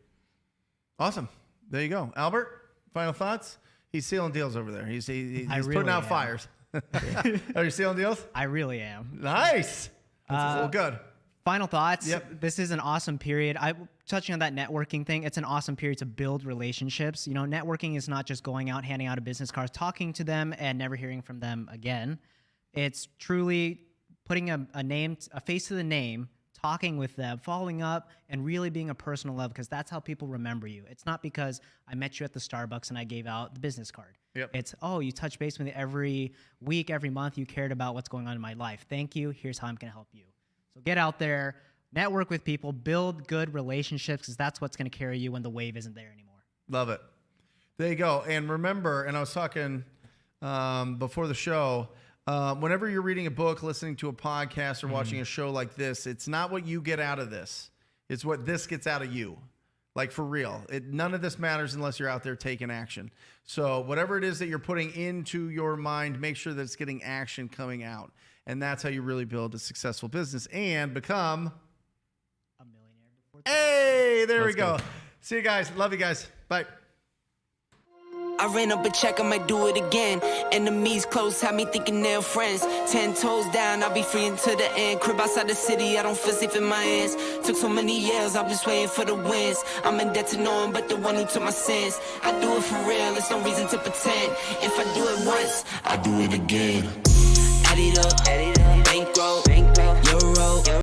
Awesome. There you go. Albert, final thoughts? He's sealing deals over there. He's putting out fires. Are you sealing deals? I really am. Nice. That's all good. Final thoughts. Yep. This is an awesome period. Touching on that networking thing, it's an awesome period to build relationships. You know, networking is not just going out, handing out a business card, talking to them, and never hearing from them again. It's truly putting a face to the name, talking with them, following up, and really being a personal level, because that's how people remember you. It's not because I met you at the Starbucks and I gave out the business card. Yep. It's, oh, you touch base with me every week, every month. You cared about what's going on in my life. Thank you. Here's how I'm going to help you. So get out there, network with people, build good relationships, because that's what's going to carry you when the wave isn't there anymore. Love it. There you go. And remember, and I was talking before the show, whenever you're reading a book, listening to a podcast, or watching a show like this, it's not what you get out of this. It's what this gets out of you. Like, for real. None of this matters unless you're out there taking action. So whatever it is that you're putting into your mind, make sure that it's getting action coming out. And that's how you really build a successful business and become A millionaire before. Hey, there we Let's go. go. See you guys. Love you guys. Bye. I ran up a check, I might do it again. Enemies close, had me thinking they're friends. 10 toes down, I'll be free until the end. Crib outside the city, I don't feel safe in my hands. Took so many years, I'm just waiting for the wins. I'm in debt to no one but the one who took my sins. I do it for real, there's no reason to pretend. If I do it once, I do it again. Add it up.